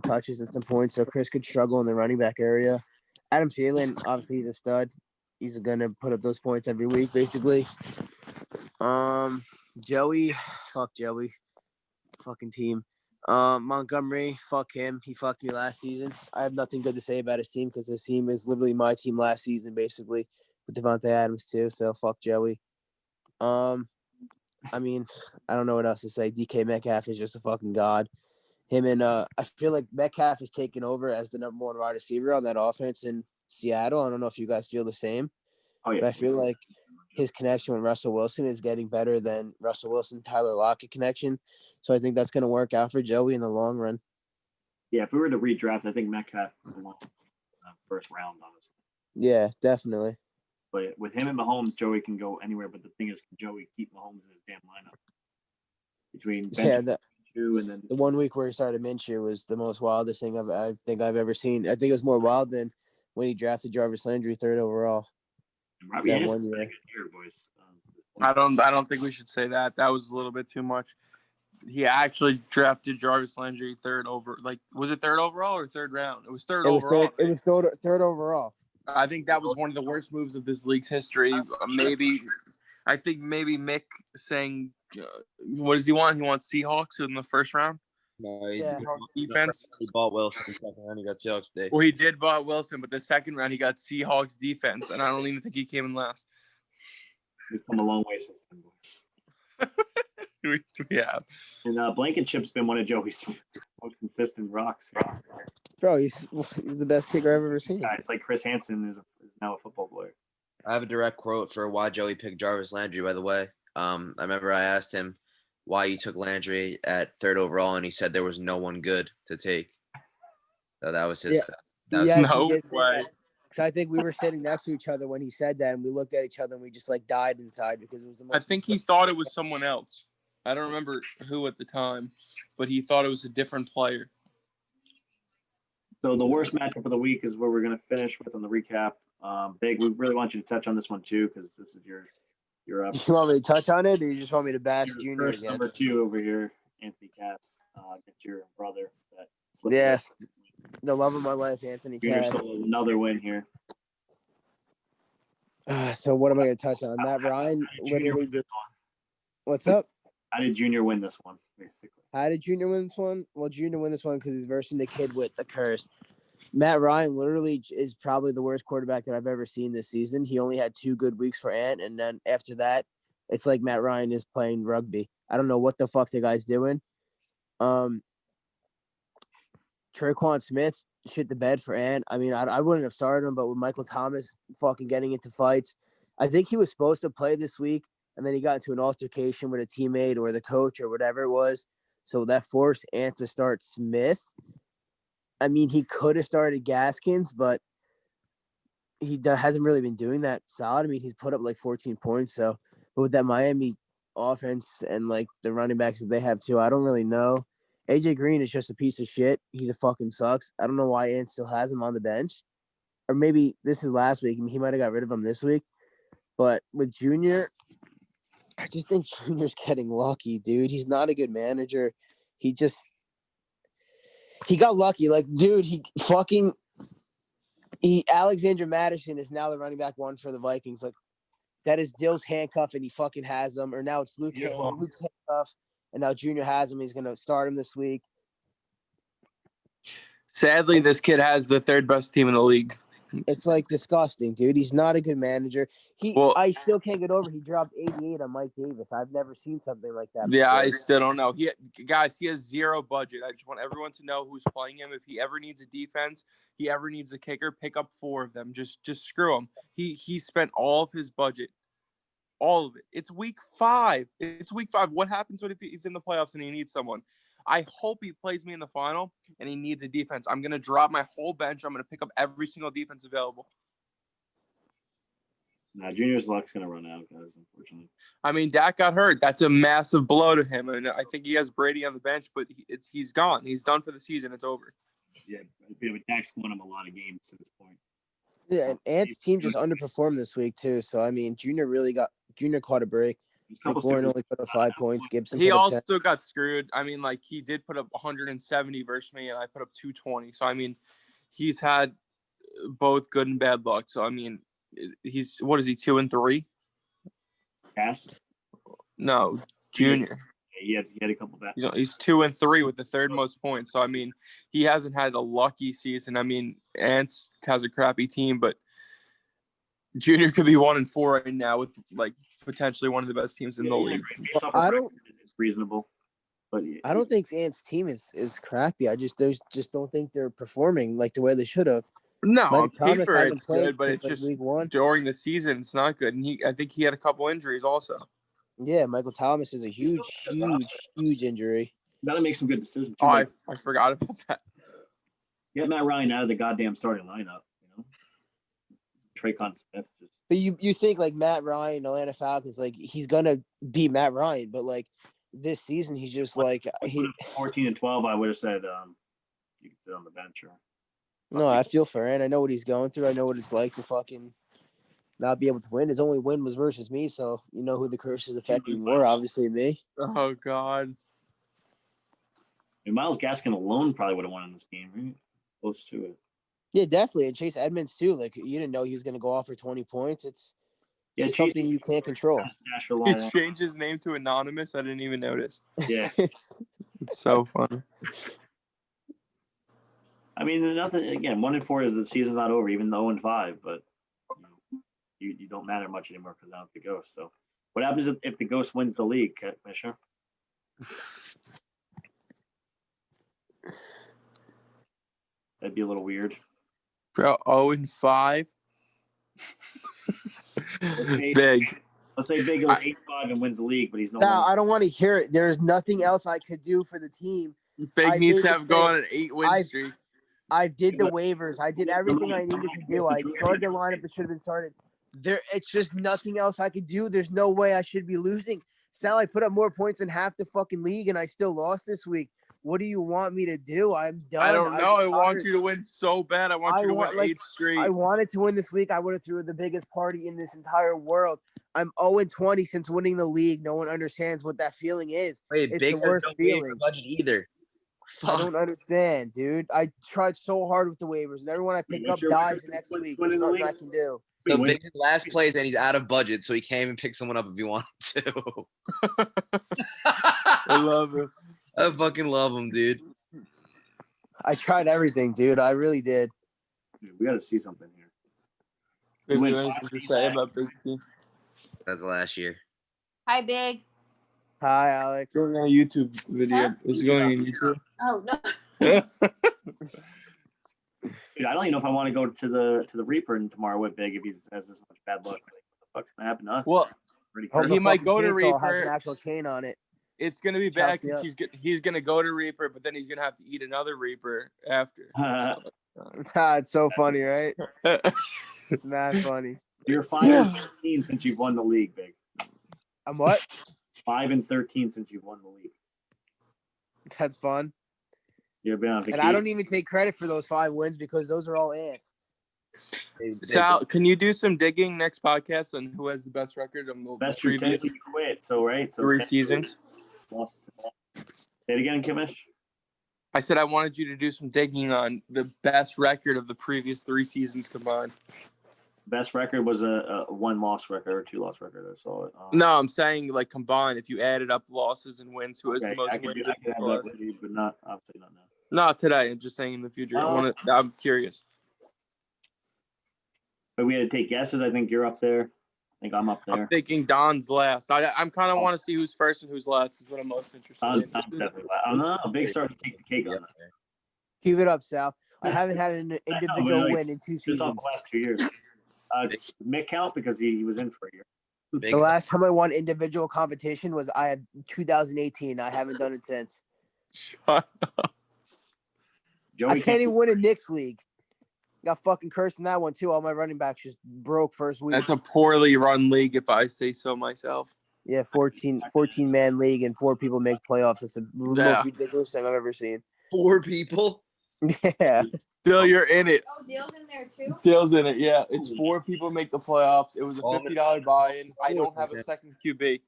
touches and some points. So Chris could struggle in the running back area. Adam Thielen, obviously he's a stud. He's going to put up those points every week, basically. Joey, fuck Joey, fucking team. Montgomery, fuck him. He fucked me last season. I have nothing good to say about his team because his team is literally my team last season, basically, with Devontae Adams too. So fuck Joey. I mean, I don't know what else to say. DK Metcalf is just a fucking god. Him and I feel like Metcalf is taking over as the number 1 wide receiver on that offense in Seattle. I don't know if you guys feel the same. Oh, yeah. But I feel like his connection with Russell Wilson is getting better than Russell Wilson, Tyler Lockett connection. So I think that's going to work out for Joey in the long run. Yeah, if we were to redraft, I think Metcalf belongs first round, honestly. Yeah, definitely. But with him and Mahomes, Joey can go anywhere. But the thing is, can Joey keep Mahomes in his damn lineup? Between Minshew and then the 1 week where he started Minshew was the most wildest thing I think I've ever seen. I think it was more wild than when he drafted Jarvis Landry 3rd overall. Robbie that Anderson, 1 year. boys. I don't think we should say that. That was a little bit too much. He actually drafted Jarvis Landry 3rd over. Like, was it 3rd overall or 3rd round? It was 3rd overall. It was third overall. I think that was one of the worst moves of this league's history. I think maybe Mick saying, what does he want? He wants Seahawks in the first round. No, defense. He bought Wilson second round. He got Seahawks today. Well, he did buy Wilson, but the second round he got Seahawks defense, and I don't even think he came in last. We've come a long way since then, boys. we have. And Blankenship's been one of Joey's most consistent rocks. Bro, he's the best kicker I've ever seen. Yeah, it's like Chris Hansen is now a football player. I have a direct quote for why Joey picked Jarvis Landry, by the way. I remember I asked him why you took Landry at 3rd overall, and he said there was no one good to take. So that was his. Yeah. No way. Because I think we were sitting next to each other when he said that, and we looked at each other and we just like died inside because it was the most. I think he thought it was someone else. I don't remember who at the time, but he thought it was a different player. So the worst matchup of the week is where we're going to finish with on the recap. Big, we really want you to touch on this one too, because this is your up. You want me to touch on it, or you just want me to bash Your Junior first again? number 2 over here, Anthony Cass. Get your brother. Yeah, the love of my life, Anthony Junior Cass. stole another win here. So what am I going to touch on? Matt Ryan literally just. What's up? How did Junior win this one, basically? How did Junior win this one? Well, Junior win this one because he's versing the kid with the curse. Matt Ryan literally is probably the worst quarterback that I've ever seen this season. He only had 2 good weeks for Ant, and then after that, it's like Matt Ryan is playing rugby. I don't know what the fuck the guy's doing. Traquan Smith shit the bed for Ant. I mean, I wouldn't have started him, but with Michael Thomas fucking getting into fights, I think he was supposed to play this week, and then he got into an altercation with a teammate or the coach or whatever it was. So that forced Ant to start Smith. I mean, he could have started Gaskins, but he hasn't really been doing that solid. I mean, he's put up like 14 points. So, but with that Miami offense and like the running backs that they have too, I don't really know. AJ Green is just a piece of shit. He's a fucking sucks. I don't know why Ant still has him on the bench. Or maybe this is last week. I mean, he might have got rid of him this week. But with Junior, I just think Junior's getting lucky, dude. He's not a good manager. He got lucky. Like, dude, Alexander Madison is now the running back 1 for the Vikings. Like, that is Dill's handcuff, and he fucking has them. Or now it's Luke's handcuff, and now Junior has him. He's going to start him this week. Sadly, this kid has the 3rd best team in the league. It's like disgusting, dude. He's not a good manager. I still can't get over. He dropped 88 on Mike Davis. I've never seen something like that. Yeah, before. I still don't know. He has 0 budget. I just want everyone to know who's playing him. If he ever needs a defense, he ever needs a kicker, pick up 4 of them. Just screw him. He spent all of his budget All of it. It's week 5. It's week 5. What happens if he's in the playoffs and he needs someone? I hope he plays me in the final and he needs a defense. I'm going to drop my whole bench. I'm going to pick up every single defense available. Nah, Junior's luck's going to run out, guys, unfortunately. I mean, Dak got hurt. That's a massive blow to him. And I think he has Brady on the bench, but he's gone. He's done for the season. It's over. Yeah, but Dak's won him a lot of games at this point. Yeah, and Ant's team just underperformed this week too. So I mean, Junior caught a break. McLaurin only put up 5 points. Gibson. He put up also 10. got screwed. I mean, like he did put up 170 versus me, and I put up 220. So I mean, he's had both good and bad luck. So I mean, he's what is he 2-3? Pass? No, Junior. Yeah, he had a couple bad. He's 2-3 with the third most points. So I mean, he hasn't had a lucky season. I mean, Ants has a crappy team, but Junior could be 1-4 right now with like potentially one of the best teams in the league. It's reasonable, but I don't think Ant's team is crappy. I just don't think they're performing like the way they should have. No, Michael on Thomas paper hasn't it's played good, but since, it's just week 1. during the season it's not good. And I think he had a couple injuries also. Yeah, Michael Thomas is a huge injury. Got to make some good decisions. Oh, I forgot about that. Get Matt Ryan out of the goddamn starting lineup. Traycon Smith. But you think like Matt Ryan, Atlanta Falcons, like he's gonna be Matt Ryan, but like this season he's just like 14-12. I would have said you could sit on the bench or. No, I feel Fran. I know what he's going through. I know what it's like to fucking not be able to win. His only win was versus me, so you know who the curse is affecting more, obviously me. Oh God. And Myles Gaskin alone probably would have won in this game, right? Close to it. Yeah, definitely. And Chase Edmonds too. Like you didn't know he was gonna go off for 20 points. It's something you can't control. He changed his name to Anonymous. I didn't even notice. Yeah. It's so funny. I mean, nothing. Again, 1-4 is the season's not over, even though 0-5. But you don't matter much anymore because now it's the Ghost. So, what happens if the Ghost wins the league, Commissioner? That'd be a little weird. Bro, 0-5. Big. Let's say Big goes 8-5 and wins the league, but he's no. I don't want to hear it. There's nothing else I could do for the team. Big needs to have gone an 8-win streak. I did the waivers. I did everything I needed to do. I started the lineup that should have been started. It's just nothing else I could do. There's no way I should be losing. Sal, I put up more points than half the fucking league, and I still lost this week. What do you want me to do? I'm done. I don't know. I want you to win so bad. I want you to win 8 straight. I wanted to win this week. I would have threw the biggest party in this entire world. I'm 0-20 since winning the league. No one understands what that feeling is. Wait, it's Big the worst feeling. Budget either. I don't understand, dude. I tried so hard with the waivers, and everyone I pick up dies the next week. There's nothing I can do. So Big last plays and he's out of budget, so he can't even pick someone up if he wanted to. I love it. I fucking love him, dude. I tried everything, dude. I really did. Dude, we got to see something here. Maybe anything to say about Big team? That's last year. Hi, Big. Hi, Alex. Going on a YouTube video. Is it going on YouTube? Oh no. Dude, I don't even know if I want to go to the Reaper tomorrow with Big if he has this much bad luck. What the fuck's gonna happen to us? Well, Hope he the might fucking go to chainsaw has an Reaper. actual chain on it. It's gonna be bad Chops because he's gonna go to Reaper, but then he's gonna have to eat another Reaper after. It's so funny, right? Mad funny. You're 5-13 since you've won the league, Big. I'm what? 5-13 since you've won the league. That's fun. You've been on And vacation. I don't even take credit for those 5 wins because those are all Ants. Sal, can you do some digging next podcast on who has the best record on the Best previous you quit. So right. So 3 seasons? Say it again, Kimish. I said I wanted you to do some digging on the best record of the previous 3 seasons combined. Best record was a 1-loss record or 2-loss record. I saw it. No, I'm saying like combined. If you added up losses and wins, who has the most I could wins? have that with you, but not obviously not now. Not today. I'm just saying in the future. I'm curious. But we had to take guesses. I think you're up there. I think I'm up there. I'm thinking Don's last. I'm kind of want to see who's first and who's last is what I'm most interested in. Don's definitely last. I don't know. Big starts to take the cake on that. Keep it up, Sal. I haven't had an individual win in 2 Just off seasons. the last 2 years. Mick count because he was in for a year. Big The last time I won individual competition was 2018. I haven't done it since. Shut up. Joey I can't even win a Knicks league. Got fucking cursed in that one too. All my running backs just broke first week. That's a poorly run league, if I say so myself. Yeah, 14 man league and 4 people make playoffs. It's the most ridiculous thing I've ever seen. 4 people. Yeah. Dill, you're in it. Oh, Dale's in there too? Dill's in it, yeah. It's 4 people make the playoffs. It was a $50 buy-in. I don't have a second QB.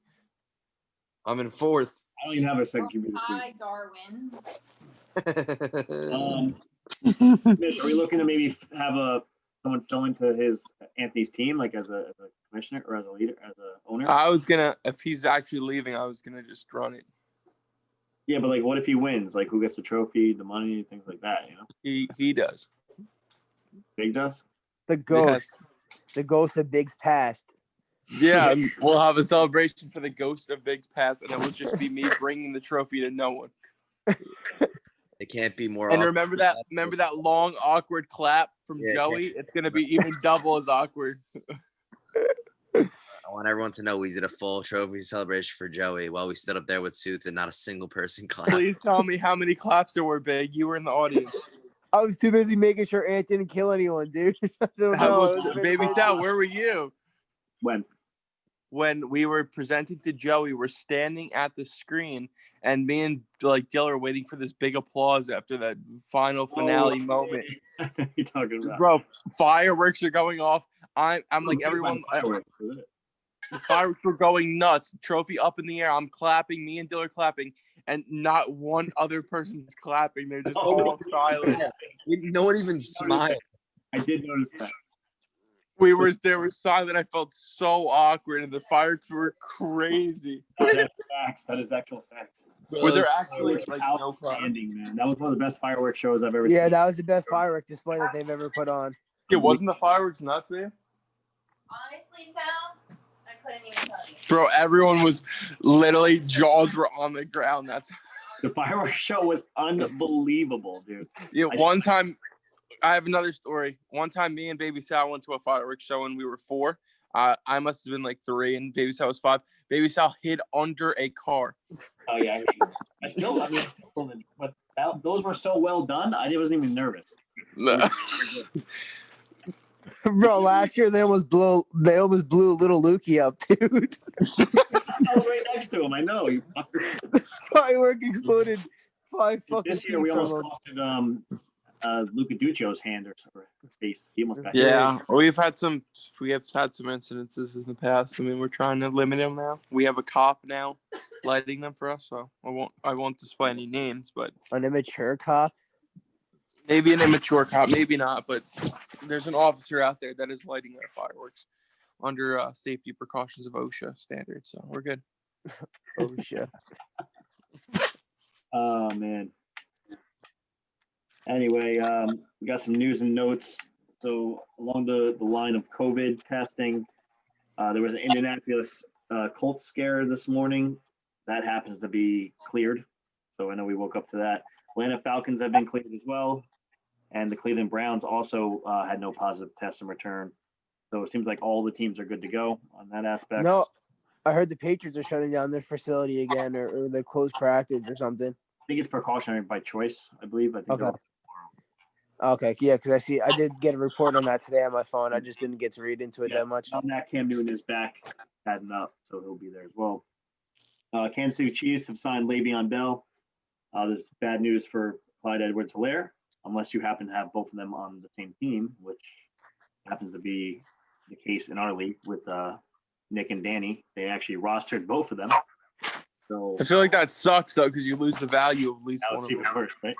I'm in 4th. I don't even have a second QB this Hi, Darwin. week. Mitch, are we looking to maybe have someone fill into Anthony's team, like as a commissioner or as a leader, as a owner? I was gonna, if he's actually leaving, I was gonna just run it. Yeah, but like, what if he wins? Like, who gets the trophy, the money, things like that? You know, He does. Big does. The ghost. Yes. The ghost of Big's past. Yeah, we'll have a celebration for the ghost of Big's past, and it will just be me bringing the trophy to no one. It can't be more. And remember that long awkward clap from Joey? It's gonna be even double as awkward. I want everyone to know we did a full trophy celebration for Joey while we stood up there with suits and not a single person clapped. Please tell me how many claps there were, Big. You were in the audience. I was too busy making sure Ant didn't kill anyone, dude. I don't know. Baby Sal, where were you? When we were presenting to Joey, we're standing at the screen, and me and Dill are waiting for this big applause after that final finale moment. What are you talking about? Bro, fireworks are going off. I'm like everyone. The fireworks were going nuts. Trophy up in the air. I'm clapping. Me and Dill are clapping, and not one other person's clapping. They're just all silent. No one even smiled. I did notice that. They were silent. I felt so awkward, and the fireworks were crazy. That's facts. That is actual facts. Were there actually outstanding, man? That was one of the best fireworks shows I've ever seen. Yeah, that was the best firework display that they've ever put on. It wasn't the fireworks nuts, man. Honestly, Sal, I couldn't even tell you. Bro, everyone was literally jaws were on the ground. The fireworks show was unbelievable, dude. Yeah, one time. I have another story. One time, me and Baby Sal went to a fireworks show, and we were 4. I must have been like 3, and Baby Sal was 5. Baby Sal hid under a car. Oh yeah, but those were so well done. I wasn't even nervous. Bro, last year they almost blew little Lukey up, dude. I was right next to him. I know. Firework exploded 5 fucking This year we almost costed Adduchio's hand or face. He almost got Yeah, we have had some incidences in the past. I mean, we're trying to limit them now. We have a cop now lighting them for us, so I won't display any names, but an immature cop. Maybe an immature cop, maybe not, but there's an officer out there that is lighting our fireworks under safety precautions of OSHA standards, so we're good. OSHA. Oh man. Anyway, we got some news and notes. So along the line of COVID testing, there was an Indianapolis Colts scare this morning. That happens to be cleared. So I know we woke up to that. Atlanta Falcons have been cleared as well. And the Cleveland Browns also had no positive tests in return. So it seems like all the teams are good to go on that aspect. No, I heard the Patriots are shutting down their facility again, or they closed practice or something. I think it's precautionary by choice, I believe. I think Okay. Okay, yeah, because I did get a report on that today on my phone. I just didn't get to read into it that much. On that, Cam Newton is back, heading up, so he'll be there as well. Kansas City Chiefs have signed Le'Veon Bell. There's bad news for Clyde Edwards-Helaire, unless you happen to have both of them on the same team, which happens to be the case in our league with Nick and Danny. They actually rostered both of them. So I feel like that sucks though, because you lose the value of at least one of them. Worse, right?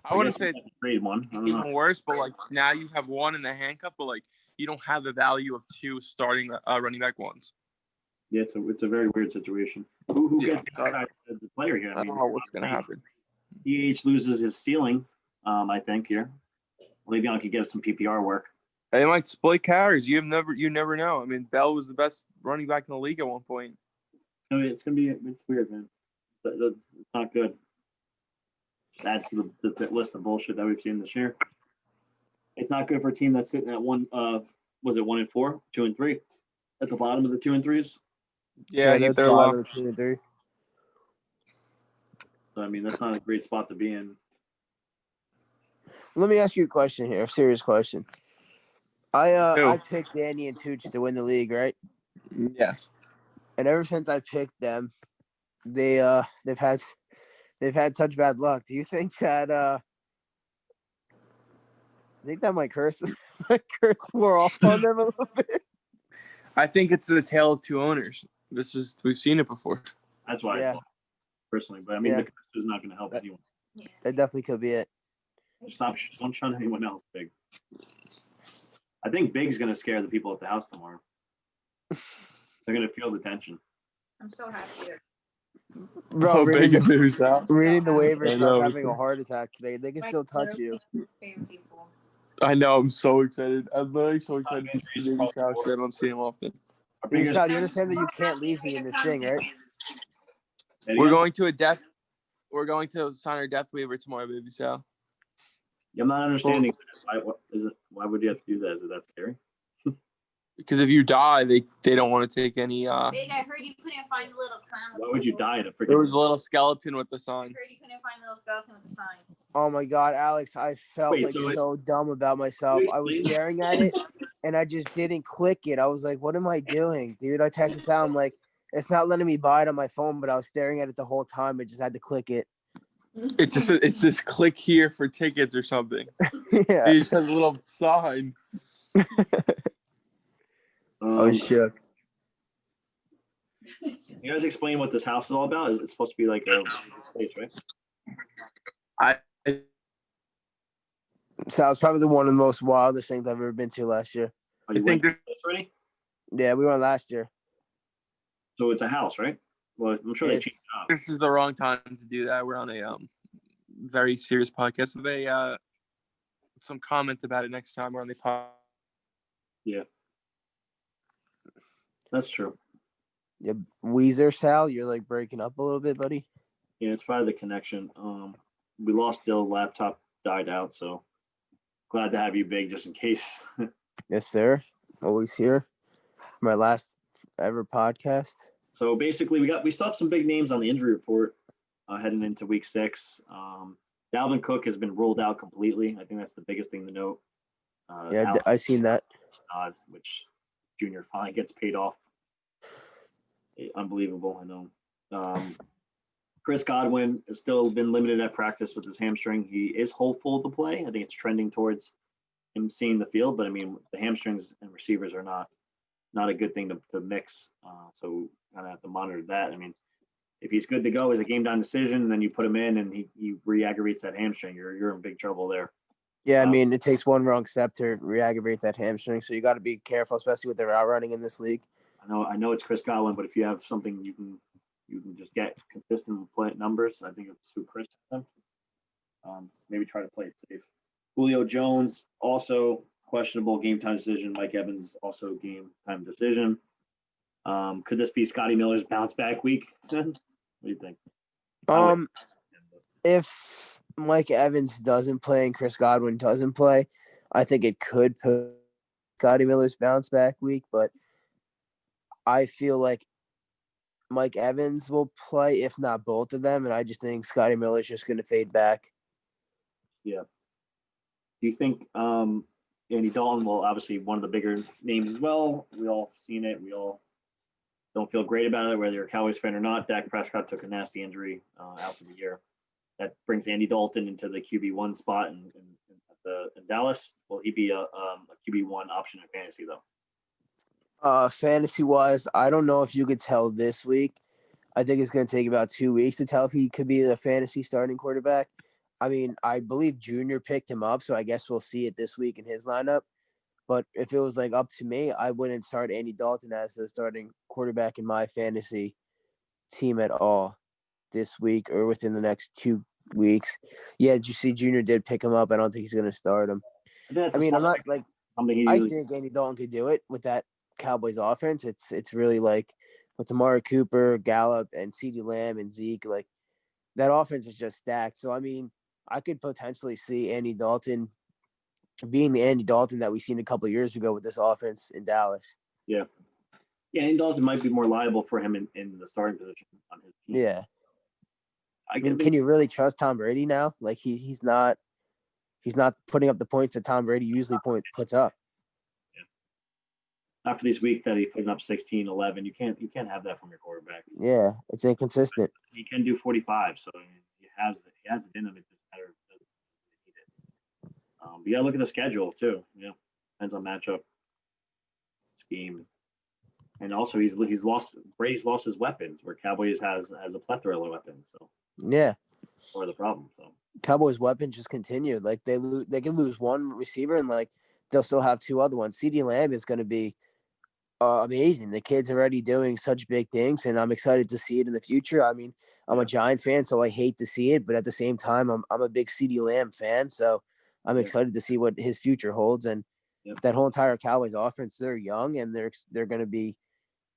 I want to say trade one. I don't know. even worse, but like now you have one in the handcuff, but like you don't have the value of 2 starting running back ones. Yeah, it's a very weird situation. Who gets the player here? I don't know what's gonna happen. EH loses his ceiling, I think here. Le'Veon could get some PPR work. They might split carries. You never know. I mean, Bell was the best running back in the league at one point. I mean, it's weird, man. It's not good. That's the list of bullshit that we've seen this year. It's not good for a team that's sitting at 1. Was it 1-4, 2-3? at the bottom of the 2 and 3s. Yeah, that's they're bottom low. of the 2 and 3. So, I mean, that's not a great spot to be in. Let me ask you a question here, a serious question. I Who? picked Danny and Tooch to win the league, right? Yes. And ever since I picked them, they've had such bad luck. Do you think that might curse wore off on them a little bit? I think it's the tale of two owners. We've seen it before. That's why I Yeah. thought personally. But I mean, Yeah. the curse is not going to help anyone. Yeah. That definitely could be it. Don't shun anyone else, Big. I think Big's going to scare the people at the house tomorrow. They're going to feel the tension. I'm so happy. Bro, Big and moves out. reading the waivers, I I know. was having a heart attack today. They can still touch you. Favorite people. I know. I'm so excited. I'm literally so excited to Injuries see across Baby the Sal because I don't see him often. Our Baby biggest- Sal, do you understand that you can't leave me in this thing, right? Say it We're again? going to a death. We're going to sign our death waiver tomorrow, Baby Sal. Yeah, I'm not understanding. Why would you have to do that? Is it that scary? Because if you die, they don't want to take any. Big, I heard you couldn't find the little clown. Why would you die in a freaking? There was a little skeleton with the I sign. heard you couldn't find the little skeleton with the sign. Oh my God, Alex, I felt Wait, so dumb about myself. I was staring at it and I just didn't click it. I was like, what am I doing, dude? I texted Sal, I'm like, it's not letting me buy it on my phone, but I was staring at it the whole time. I just had to click it. It's just click here for tickets or something. Yeah. It just has a little sign. I was shook. You guys explain what this house is all about? Is it supposed to be like a place, right? Sal's probably one of the most wildest things I've ever been to last year. Are you I think went to this already? Yeah, we went last year. So it's a house, right? Well, I'm sure they It's- changed it up. This is the wrong time to do that. We're on a very serious podcast. So they some comment about it next time we're on the podcast. Yeah, that's true. Yeah, Weezer, Sal, you're like breaking up a little bit, buddy. Yeah, it's probably the connection. We lost Dill. Laptop died out, so glad to have you, Big, just in case. Yes, sir. Always here. My last ever podcast. So basically, we still have some big names on the injury report heading into week 6. Alvin Cook has been ruled out completely. I think that's the biggest thing to note. Yeah, I seen that. Which Junior finally gets paid off. Unbelievable, I know. Chris Godwin has still been limited at practice with his hamstring. He is hopeful to play. I think it's trending towards him seeing the field, but I mean, the hamstrings and receivers are not a good thing to mix. So kind of have to monitor that. I mean, if he's good to go as a game time decision, then you put him in and he re-aggravates that hamstring, you're in big trouble there. Yeah, I mean, it takes one wrong step to re-aggravate that hamstring, so you got to be careful, especially with their outrunning in this league. I know it's Chris Godwin, but if you have something you can just get consistent play numbers, I think it's who Chris has them. Maybe try to play it safe. Julio Jones also questionable game time decision. Mike Evans also game time decision. Could this be Scotty Miller's bounce back week? What do you think? If Mike Evans doesn't play and Chris Godwin doesn't play, I think it could put Scotty Miller's bounce back week, but I feel like Mike Evans will play, if not both of them, and I just think Scotty Miller's just going to fade back. Yeah. Do you think Andy Dalton will obviously one of the bigger names as well? We all seen it. We all don't feel great about it, whether you're a Cowboys fan or not. Dak Prescott took a nasty injury out for the year. That brings Andy Dalton into the QB1 spot in Dallas. Will he be a QB1 option in fantasy though? Fantasy wise, I don't know if you could tell this week. I think it's going to take about 2 weeks to tell if he could be the fantasy starting quarterback. I mean, I believe Junior picked him up, so I guess we'll see it this week in his lineup. But if it was like up to me, I wouldn't start Andy Dalton as the starting quarterback in my fantasy team at all this week or within the next 2 weeks. Yeah, did you see Junior did pick him up? I don't think he's going to start him. I mean, I'm not like I think Andy Dalton could do it with that Cowboys offense. It's really like with Amari Cooper, Gallup, and CeeDee Lamb and Zeke, like that offense is just stacked. So I mean, I could potentially see Andy Dalton being the Andy Dalton that we seen a couple of years ago with this offense in Dallas. Yeah. Yeah, and Dalton might be more liable for him in the starting position on his team. Yeah. I I mean, can you really trust Tom Brady now? Like he's not putting up the points that Tom Brady usually puts up. After this week that he's putting up 16, 11, you can't have that from your quarterback. Yeah, it's inconsistent. He can do 45, so I mean, he has it in him. It's just matter of does he need it. But yeah, look at the schedule too. Yeah, depends on matchup, scheme, and also Brady's lost his weapons, where Cowboys has a plethora of weapons. So Yeah. or the problem. So Cowboys' weapon just continued. Like they can lose one receiver and like they'll still have two other ones. CeeDee Lamb is going to be amazing. The kid's already doing such big things, and I'm excited to see it in the future. I mean, I'm a Giants fan, so I hate to see it, but at the same time, I'm a big CeeDee Lamb fan, so I'm excited to see what his future holds. And that whole entire Cowboys offense, they're young and they're going to be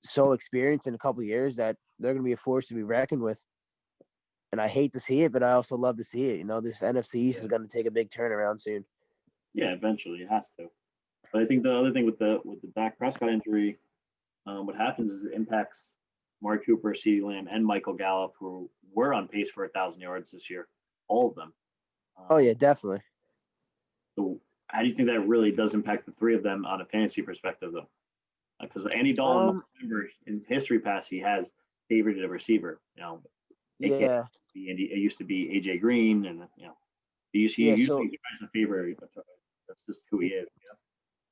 so experienced in a couple of years that they're going to be a force to be reckoned with. And I hate to see it, but I also love to see it. You know, this NFC East is going to take a big turnaround soon. yeah, eventually it has to. But I think the other thing with the Dak Prescott injury, what happens is it impacts Mark Cooper, CeeDee Lamb, and Michael Gallup, who were on pace for 1,000 yards this year, all of them. Oh yeah, definitely. So how do you think that really does impact the three of them on a fantasy perspective, though? Because Andy Dalton, remember in history past, he has favored a receiver. You know, Yeah. It used to be AJ Green, and you know, he usually tries to favor. That's just who he is.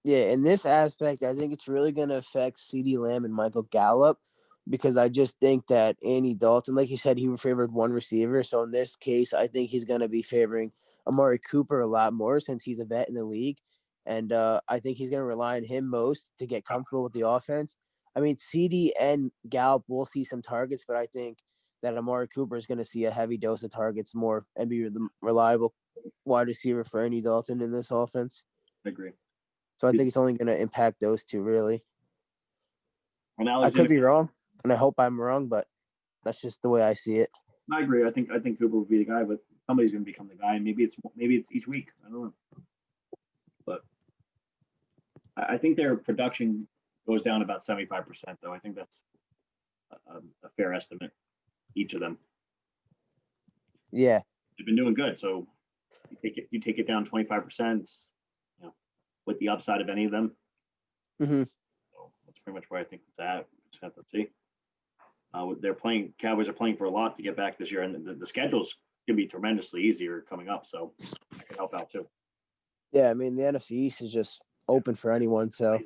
Yeah, in this aspect, I think it's really going to affect CeeDee Lamb and Michael Gallup because I just think that Andy Dalton, like you said, he favored one receiver. So in this case, I think he's going to be favoring Amari Cooper a lot more since he's a vet in the league. And I think he's going to rely on him most to get comfortable with the offense. I mean, CD and Gallup will see some targets, but I think that Amari Cooper is going to see a heavy dose of targets more and be the reliable wide receiver for Andy Dalton in this offense. I agree. So I think it's only going to impact those two, really. And I could be wrong, and I hope I'm wrong, but that's just the way I see it. I agree. I think Cooper would be the guy, but somebody's going to become the guy. Maybe it's each week. I don't know. But I think their production goes down about 75%, though. I think that's a fair estimate, each of them. Yeah. They've been doing good, so you take it down 25%, you know, with the upside of any of them. Mm-hmm. So that's pretty much where I think it's at. Just have to see. Cowboys are playing for a lot to get back this year, and the schedule's going to be tremendously easier coming up, so that could help out too. Yeah, I mean, the NFC East is just open for anyone, so.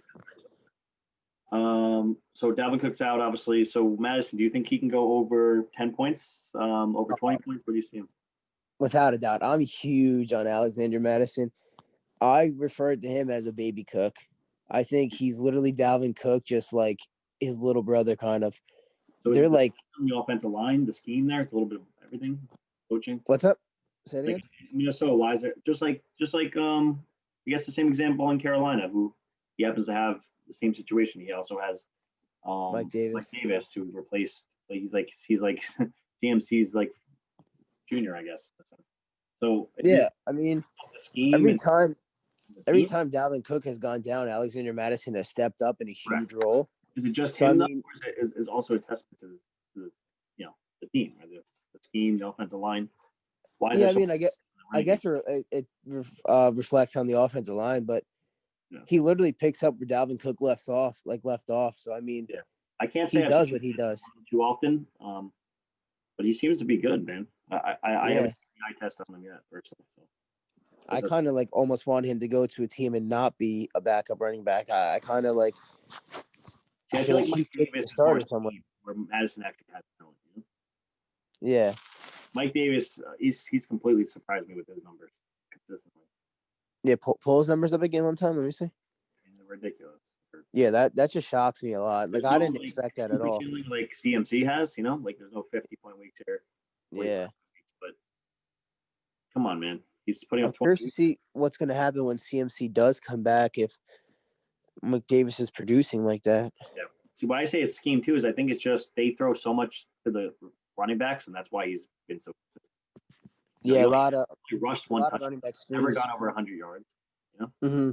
So Dalvin Cook's out, obviously. So Madison, do you think he can go over 10 points, over 20 points? Where do you see him? Without a doubt. I'm huge on Alexander Madison. I referred to him as a baby Cook. I think he's literally Dalvin Cook, just like his little brother, kind of. So they're like the offensive line, the scheme there. It's a little bit of everything. Coaching. What's up? Say it again. Minnesota, why is it just like I guess the same example in Carolina, who he happens to have the same situation. He also has Mike Davis, who replaced. He's like CMC's like junior, I guess. So yeah, I mean, the scheme every time Dalvin Cook has gone down, Alexander Madison has stepped up in a huge role. Is it just him, or is also a testament to the the team, right? The scheme, the offensive line? Why? Yeah, I mean, I guess it reflects on the offensive line, but he literally picks up where Dalvin Cook left off. So I mean, I can't say he does what he does too often, but he seems to be good, man. I haven't eye test on him yet personally. So. I kind of almost want him to go to a team and not be a backup running back. I kind of like. I feel like he should be a starter somewhere. Where Madison actually has talent. You know? Yeah. Mike Davis, he's completely surprised me with his numbers consistently. Yeah, pull his numbers up again one time. Let me see. They're ridiculous. Yeah, that just shocks me a lot. Like I didn't expect that at all. Like CMC has, like there's no 50-point weeks here. Yeah. But come on, man. He's putting up 20. I'm curious to see what's going to happen when CMC does come back if McDavis is producing like that. Yeah. See, why I say it's scheme too is I think it's just they throw so much to the running backs, and that's why he's been so consistent. Yeah, a lot of rushed one touch, running backs. Never gone over 100 yards. Mm-hmm.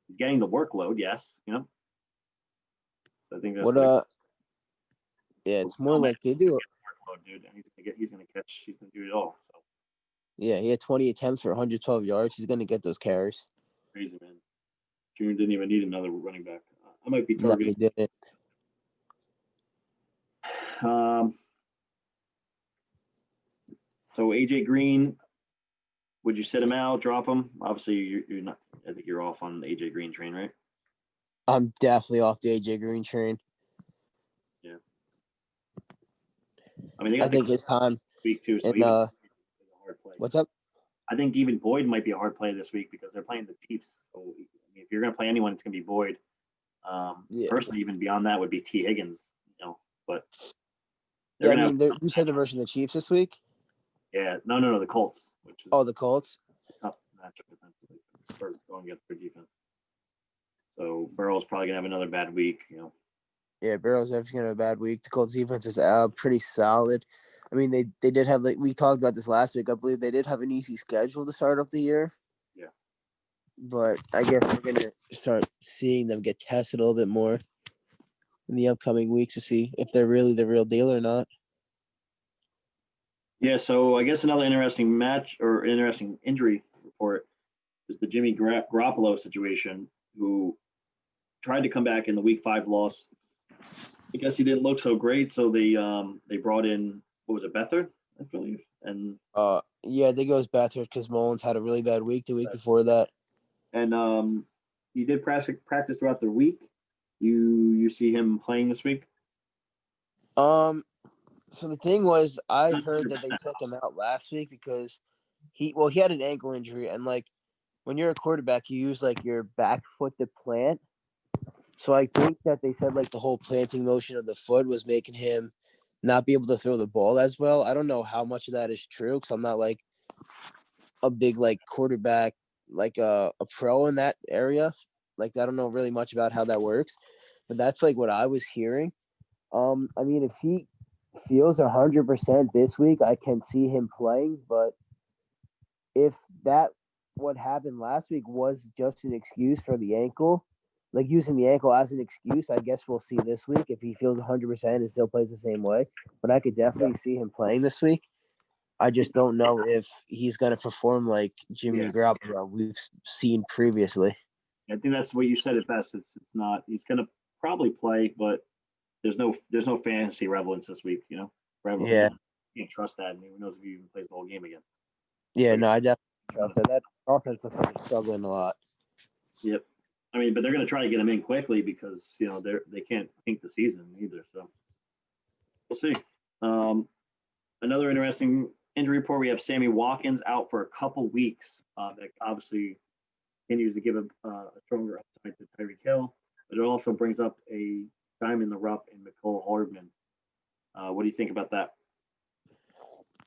He's getting the workload, yes. So I think that's What yeah, it's more like they do. workload, dude. And he's gonna catch. He's gonna do it all. So Yeah, he had 20 attempts for 112 yards. He's gonna get those carries. crazy, man. Junior didn't even need another running back. I might be No, he targeting. didn't. So AJ Green, would you sit him out, drop him? Obviously, you're not. I think you're off on the AJ Green train, right? I'm definitely off the AJ Green train. Yeah. I mean, they I got the think it's time. week too. So And even is a hard play. what's up? I think even Boyd might be a hard play this week because they're playing the Chiefs. So I mean, if you're going to play anyone, it's going to be Boyd. Yeah. Personally, even beyond that would be T. Higgins. But Yeah, I they're mean, you said the version of the Chiefs this week. yeah, no, the Colts, which is The Colts. a tough matchup defensively for going against their defense. So Burrow's probably gonna have another bad week. Yeah, Burrow's definitely gonna have a bad week. The Colts defense is pretty solid. I mean, they did have, like we talked about this last week. I believe they did have an easy schedule to start off the year. Yeah. But I guess we're gonna start seeing them get tested a little bit more in the upcoming weeks to see if they're really the real deal or not. Yeah, so I guess another interesting match or interesting injury report is the Jimmy Garoppolo situation, who tried to come back in the Week 5 loss. I guess he didn't look so great, so they brought in, what was it, Beathard, I believe, and Yeah, I think it was Beathard because Mullins had a really bad week the week before that. and he did practice throughout the week. You see him playing this week? So the thing was, I heard that they took him out last week because he had an ankle injury, and like when you're a quarterback, you use like your back foot to plant. So I think that they said like the whole planting motion of the foot was making him not be able to throw the ball as well. I don't know how much of that is true because I'm not like a big like quarterback, like a pro in that area. Like I don't know really much about how that works, but that's like what I was hearing. I mean, if he feels 100% this week, I can see him playing. But if that what happened last week was just an excuse for the ankle, like using the ankle as an excuse, I guess we'll see this week if he feels 100% and still plays the same way. But I could definitely see him playing this week. I just don't know if he's going to perform like Jimmy Garoppolo we've seen previously. I think that's what you said it best. It's not. He's going to probably play, but there's no fantasy relevance this week. Yeah. You can't trust that, and who knows if he even plays the whole game again. Yeah, no, I definitely trust that. That offense looks like they're struggling a lot. Yep. I mean, but they're going to try to get him in quickly because they can't think the season either. So we'll see. Another interesting injury report: we have Sammy Watkins out for a couple weeks. That obviously continues to give a stronger upside to Tyreek Hill, but it also brings up a diamond in the rough in McCole Hardman. What do you think about that?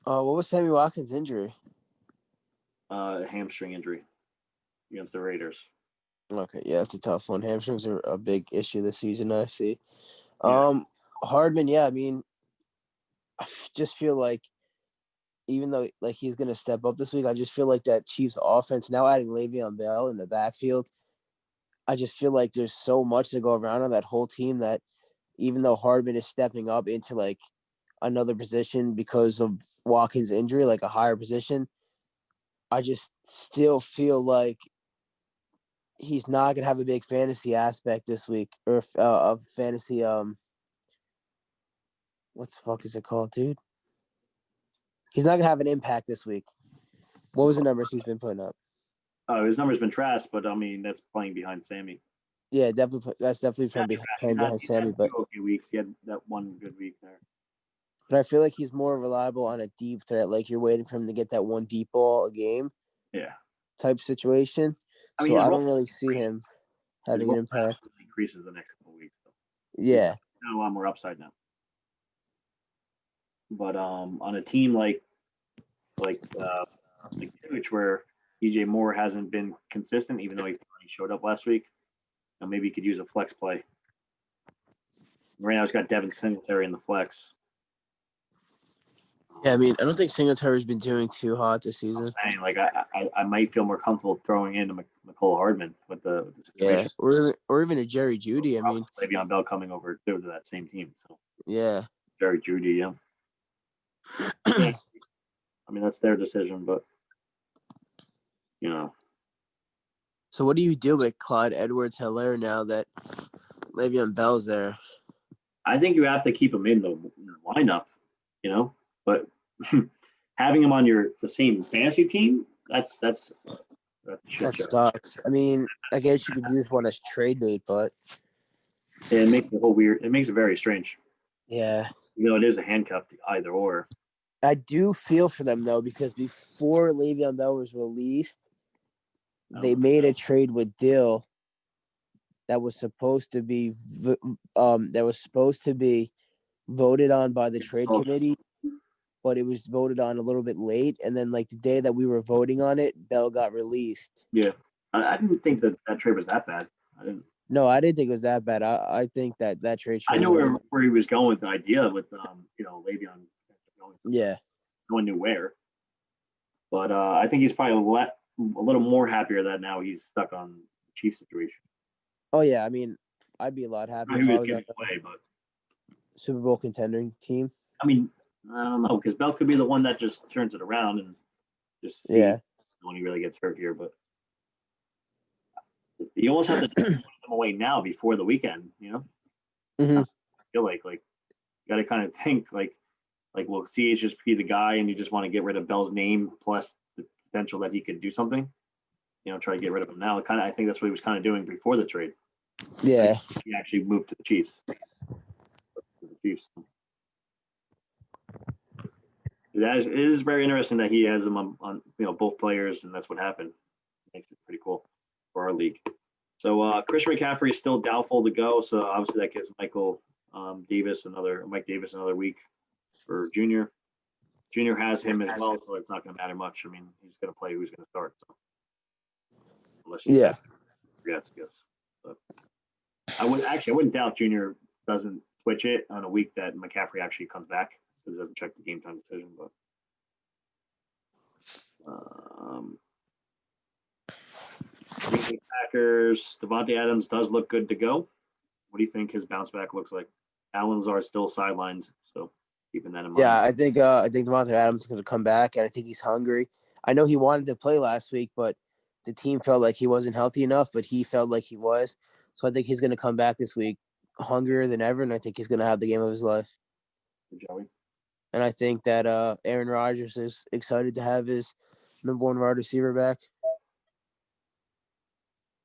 What was Sammy Watkins' injury? Hamstring injury against the Raiders. Okay, yeah, that's a tough one. Hamstrings are a big issue this season, I see. Yeah. Hardman, yeah, I mean, I just feel like even though like he's gonna step up this week, I just feel like that Chiefs offense, now adding Le'Veon Bell in the backfield, I just feel like there's so much to go around on that whole team that even though Hardman is stepping up into like another position because of Watkins' injury, like a higher position, I just still feel like he's not gonna have a big fantasy aspect this week, or of fantasy. What the fuck is it called, dude? He's not gonna have an impact this week. What was the numbers he's been putting up? His number's been trash, but I mean that's playing behind Sammy. Yeah, definitely. That's definitely from playing behind Sammy, but 2 okay weeks. He had that one good week there. But I feel like he's more reliable on a deep threat. Like you're waiting for him to get that one deep ball a game. Yeah. Type situation. I mean, so I don't really see him having an impact. Increases the next couple of weeks. Though. Yeah. Got a lot more upside now. But on a team like Adduchio, where DJ Moore hasn't been consistent, even though he showed up last week, maybe he could use a flex play. Right now, he's got Devin Singletary in the flex. Yeah, I mean, I don't think Singletary's been doing too hot this I'm season. saying, like, I might feel more comfortable throwing in McCole Hardman with the Yeah, situation. or even a Jerry Judy. I mean, Le'Veon Bell coming over to that same team. So yeah. Jerry Judy, yeah. Yeah. I mean, that's their decision, but you know, So what do you do with Clyde Edwards-Helaire now that Le'Veon Bell's there? I think you have to keep him in the lineup, you know, but having him on the same fantasy team, that's a shit That show. sucks. I mean, I guess you could use one as trade bait, but It makes it whole weird. It makes it very strange. yeah. You know, it is a handcuff to either or. I do feel for them though, because before Le'Veon Bell was released, they made a trade with Dill that was supposed to be voted on by the trade committee, but it was voted on a little bit late, and then like the day that we were voting on it, Bell got released. Yeah, I didn't think that trade was that bad. I didn't. No, I didn't think it was that bad. I think that trade. I know where he was going with the idea with Le'Veon going nowhere, but I think he's probably a little more happier that now he's stuck on the Chiefs situation. Oh yeah, I mean, I'd be a lot happier if I was on a Super Bowl contending team. I mean, I don't know, because Bell could be the one that just turns it around and just when he really gets hurt here. But you almost have to put them away now before the weekend. You know, I feel like you got to kind of think like will CH just be the guy, and you just want to get rid of Bell's name plus the potential that he could do something. You know, try to get rid of him now. I think that's what he was kind of doing before the trade. Yeah, he actually moved to the Chiefs. It is very interesting that he has them on both players, and that's what happened. It makes it pretty cool for our league. So Christian McCaffrey is still doubtful to go. So obviously that gives Mike Davis another week for Junior. Junior has him as well, so it's not going to matter much. I mean, he's going to play who's going to start. So. Unless he forgets, I guess. But I wouldn't doubt Junior doesn't switch it on a week that McCaffrey actually comes back because he doesn't check the game time decision. But Packers, Devontae Adams does look good to go. What do you think his bounce back looks like? Alan Lazard still sidelined, so keeping that in mind. Yeah, I think Devontae Adams is going to come back, and I think he's hungry. I know he wanted to play last week, but the team felt like he wasn't healthy enough, but he felt like he was. So I think he's going to come back this week hungrier than ever, and I think he's going to have the game of his life. Joey. And I think that Aaron Rodgers is excited to have his number one wide receiver back.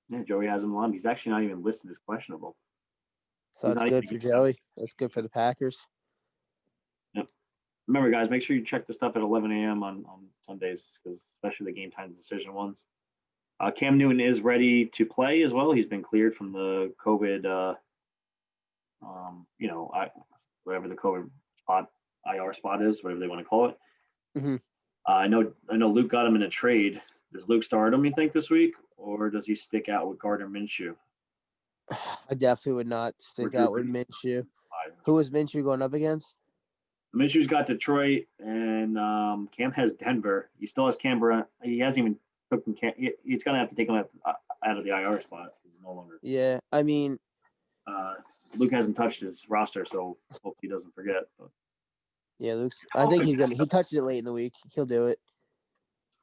Yeah, Joey has him on. He's actually not even listed as questionable. So that's good for Joey. That's good for the Packers. Yep. Remember, guys, make sure you check the stuff at 11 a.m. on Sundays, because especially the game time decision ones. Cam Newton is ready to play as well. He's been cleared from the COVID, whatever the COVID IR spot is, whatever they want to call it. Mm-hmm. I know Luke got him in a trade. Does Luke start him, you think, this week, or does he stick out with Gardner Minshew? I definitely would not stick out with Minshew. Who was Minshew going up against? Minshew's got Detroit, and Cam has Denver. He still has Canberra. He hasn't even took him. He's going to have to take him out of the IR spot. He's no longer. Yeah, I mean, Luke hasn't touched his roster, so hopefully he doesn't forget. But. Yeah, Luke's. I think he's gonna. He touched it late in the week. He'll do it.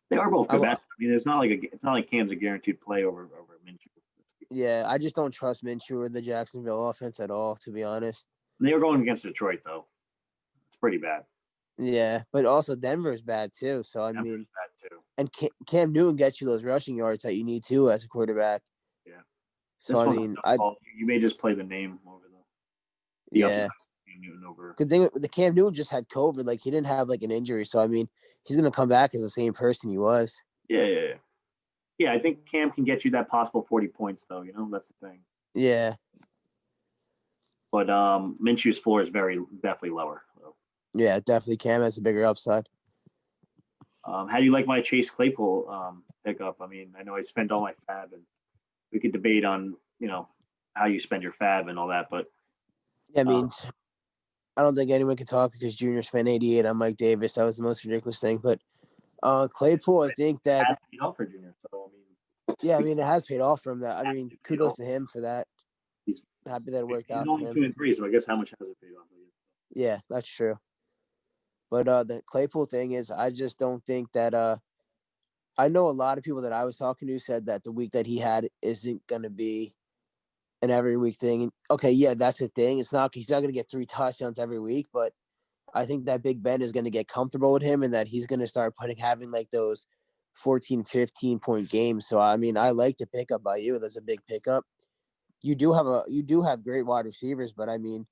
They are both good. I mean, it's not like Cam's a guaranteed play over Minshew. Yeah, I just don't trust Minshew or the Jacksonville offense at all, to be honest. They were going against Detroit, though. It's pretty bad. Yeah, but also Denver's bad too. So Denver's bad too. And Cam Newton gets you those rushing yards that you need too as a quarterback. Yeah. So I mean, you may just play the name over the yeah. Cam Newton over. Good thing the Cam Newton just had COVID. Like he didn't have like an injury, so I mean, he's gonna come back as the same person he was. Yeah, I think Cam can get you that possible 40 points, though. That's the thing. Yeah. But Minshew's floor is definitely lower. So. Yeah, definitely. Cam has a bigger upside. How do you like my Chase Claypool pickup? I mean, I know I spent all my fab, and we could debate on how you spend your fab and all that, but yeah, I mean, I don't think anyone can talk because Junior spent 88 on Mike Davis. That was the most ridiculous thing. But Claypool, I think that Has paid off for Junior. So yeah, I mean it has paid off for him. That I mean, paid kudos off. to him for that. He's Happy that it worked he's out for only him. 2-3, so I guess how much has it paid off? Yeah, that's true. But the Claypool thing is, I just don't think that. I know a lot of people that I was talking to said that the week that he had isn't going to be an every week thing. Okay, yeah, that's the thing. He's not going to get 3 touchdowns every week, but I think that Big Ben is going to get comfortable with him and that he's going to start having like those 14, 15 point games. So I mean, I like to pick up by you. That's a big pickup. You do have great wide receivers, but I mean,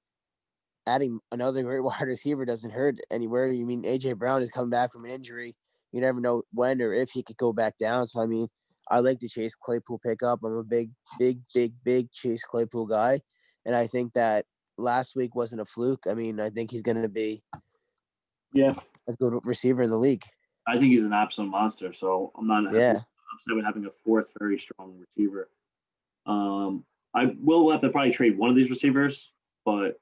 adding another great wide receiver doesn't hurt anywhere. You mean AJ Brown is coming back from an injury. You never know when or if he could go back down. So I mean, I like to Chase Claypool pickup. I'm a big Chase Claypool guy, and I think that last week wasn't a fluke. I mean, I think he's going to be Yeah, a good receiver in the league. I think he's an absolute monster. So I'm not upset with having a fourth very strong receiver. I will have to probably trade one of these receivers, but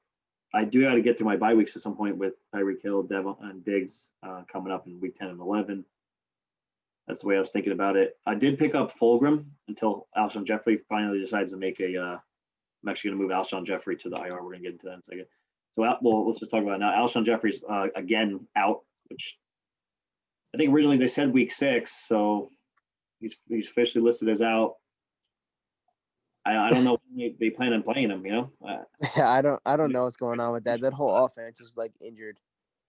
I do got to get through my bye weeks at some point with Tyreek Hill, Devon, and Diggs coming up in week 10 and 11. That's the way I was thinking about it. I did pick up Fulgham until Alshon Jeffrey finally decides to make a. I'm actually going to move Alshon Jeffrey to the IR. We're going to get into that in a second. So, let's just talk about it now. Alshon Jeffrey's again out, which I think originally they said week 6, so he's officially listed as out. I don't know if they plan on playing him. I don't know what's going on with that. That whole offense is like injured.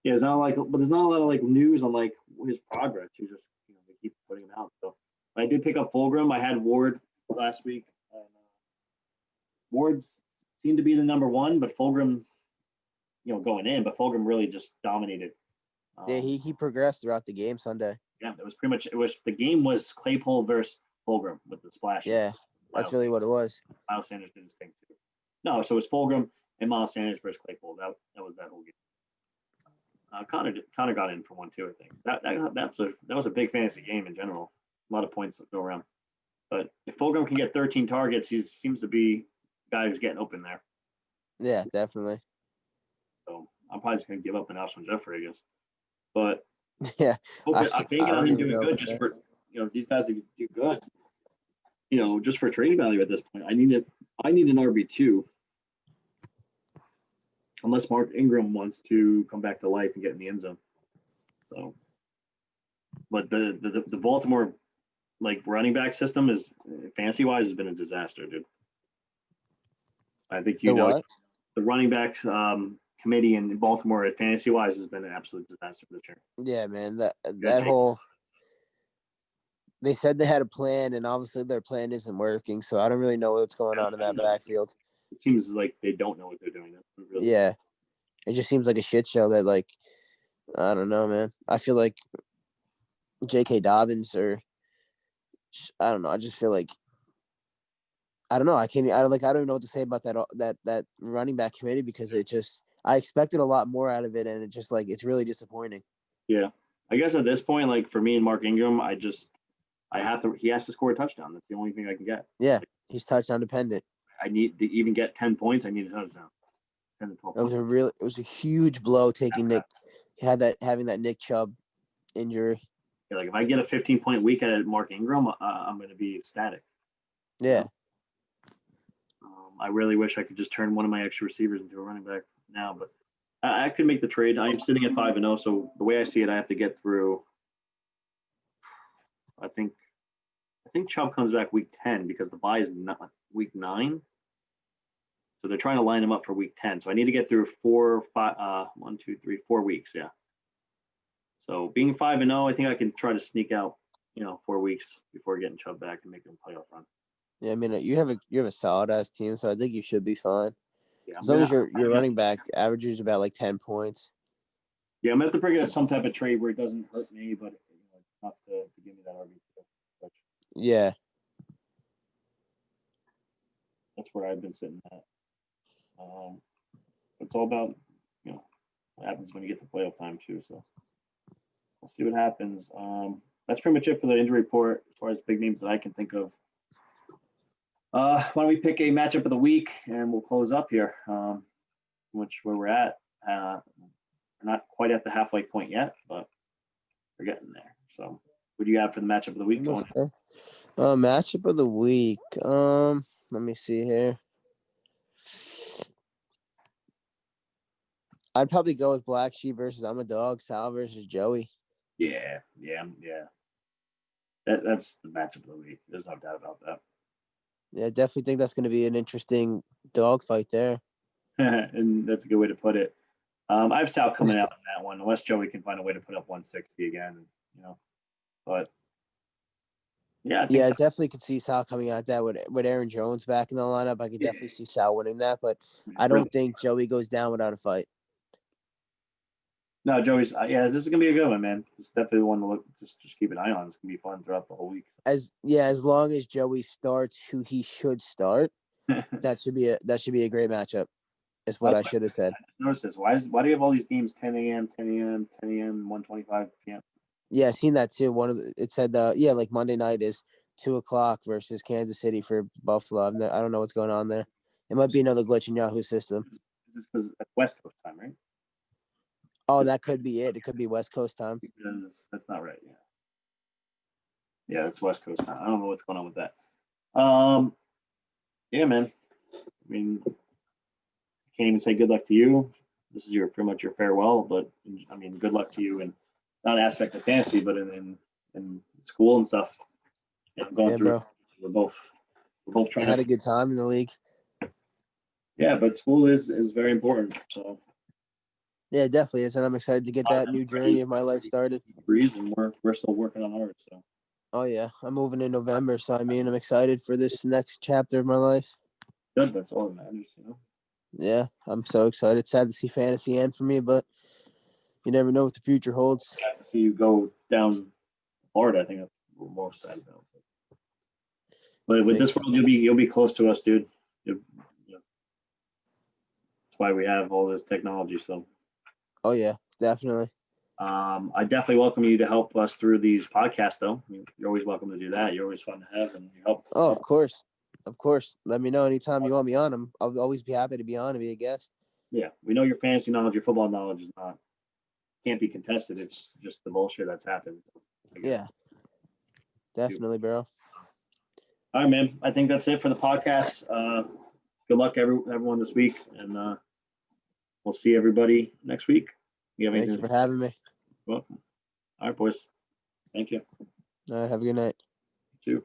Yeah, it's not but there's not a lot of like news on like his progress. He just they keep putting him out. So I did pick up Fulgham. I had Ward last week. And, Ward seemed to be the number one, but Fulgham, going in, but Fulgham really just dominated. Yeah, he progressed throughout the game Sunday. Yeah, it was pretty much the game was Claypool versus Fulgham with the splash. Yeah, that's really what it was. Miles Sanders did his thing too. No, so it was Fulgham and Miles Sanders versus Claypool. That was that whole game. Connor got in for one too. I think that was a big fantasy game in general. A lot of points that go around. But if Fulgham can get 13 targets, he seems to be a guy who's getting open there. Yeah, definitely. So I'm probably just gonna give up on Alshon Jeffrey, I guess. But yeah, I'm banking on him doing good just for these guys to do good. Just for trading value at this point. I need an RB2. Unless Mark Ingram wants to come back to life and get in the end zone. So, but the Baltimore running back system is fantasy wise has been a disaster, dude. I think the running backs committee in Baltimore at fantasy wise has been an absolute disaster this year. Yeah, man. That whole they said they had a plan, and obviously their plan isn't working. So I don't really know what's going on in that backfield. It seems like they don't know what they're doing. Yeah. It just seems like a shit show that, I don't know, man. I feel like J.K. Dobbins I don't know. I just feel like, I don't know. I don't know what to say about that running back committee because I expected a lot more out of it. And it just it's really disappointing. Yeah. I guess at this point, for me and Mark Ingram, he has to score a touchdown. That's the only thing I can get. Yeah. He's touchdown dependent. I need to even get 10 points. I need a touchdown. It was a huge blow having that Nick Chubb injury. Yeah, if I get a 15-point week at Mark Ingram, I'm going to be ecstatic. Yeah. I really wish I could just turn one of my extra receivers into a running back now, but I could make the trade. I'm sitting at 5-0, so the way I see it, I have to get through. I think Chubb comes back week 10 because the bye is not week 9. So they're trying to line him up for week 10. So I need to get through 4 weeks. Yeah. So being 5-0, I think I can try to sneak out, 4 weeks before getting Chubb back and make him playoff run. Yeah, I mean, you have a solid ass team, so I think you should be fine. Yeah, as long as your running back averages about 10 points. Yeah, I'm gonna have to bring it some type of trade where it doesn't hurt me, but enough to give me that RB2. Yeah. That's where I've been sitting at. It's all about, what happens when you get to playoff time too. So we'll see what happens. That's pretty much it for the injury report as far as big names that I can think of. Why don't we pick a matchup of the week and we'll close up here, where we're at. we're not quite at the halfway point yet, but we're getting there. So, what do you have for the matchup of the week going? Matchup of the week. Let me see here. I'd probably go with Black Sheep versus I'm a Dog. Sal versus Joey. Yeah. That's the matchup of the week. There's no doubt about that. Yeah, I definitely think that's going to be an interesting dog fight there. And that's a good way to put it. I have Sal coming out in that one, unless Joey can find a way to put up 160 again, But yeah, I definitely could see Sal coming out that with Aaron Jones back in the lineup. I could definitely see Sal winning that, but I don't think Joey goes down without a fight. No, Joey's. This is gonna be a good one, man. It's definitely one to look. Just keep an eye on. It's gonna be fun throughout the whole week. As long as Joey starts who he should start, that should be a great matchup. Is what I should have said. I just noticed this. Why do you have all these games 10 a.m., 10 a.m., 10 a.m., 1:25 p.m.? Yeah, I seen that too. It said like Monday night is 2:00 versus Kansas City for Buffalo. I don't know what's going on there. It might be another glitch in Yahoo system. Just because that's West Coast time, right? Oh, that could be it. It could be West Coast time. Because that's not right. Yeah, it's West Coast time. I don't know what's going on with that. Yeah, man. I mean, can't even say good luck to you. This is pretty much your farewell, but I mean, good luck to you in not an aspect of fantasy, but in school and stuff. Going through. Bro. We're both trying. I had a good time in the league. Yeah, but school is very important. So. Yeah, it definitely is, and I'm excited to get that new journey of my life started. And we're still working on ours. So. Oh yeah, I'm moving in November, so I mean, I'm excited for this next chapter of my life. Good, that's all that matters, Yeah, I'm so excited. Sad to see fantasy end for me, but you never know what the future holds. I see you go down Florida. I think that's what we're most sad about. But with this world, you'll be close to us, dude. That's why we have all this technology. So. Oh yeah, definitely. I definitely welcome you to help us through these podcasts, though. I mean, you're always welcome to do that. You're always fun to have, and you help. Oh, of course. Let me know anytime you want me on. I'll always be happy to be on and be a guest. Yeah, we know your fantasy knowledge, your football knowledge can't be contested. It's just the bullshit that's happened. Yeah, definitely, bro. All right, man. I think that's it for the podcast. Good luck, everyone this week, and we'll see everybody next week. Thank you for having me. Welcome. All right, boys. Thank you. All right, have a good night. You too.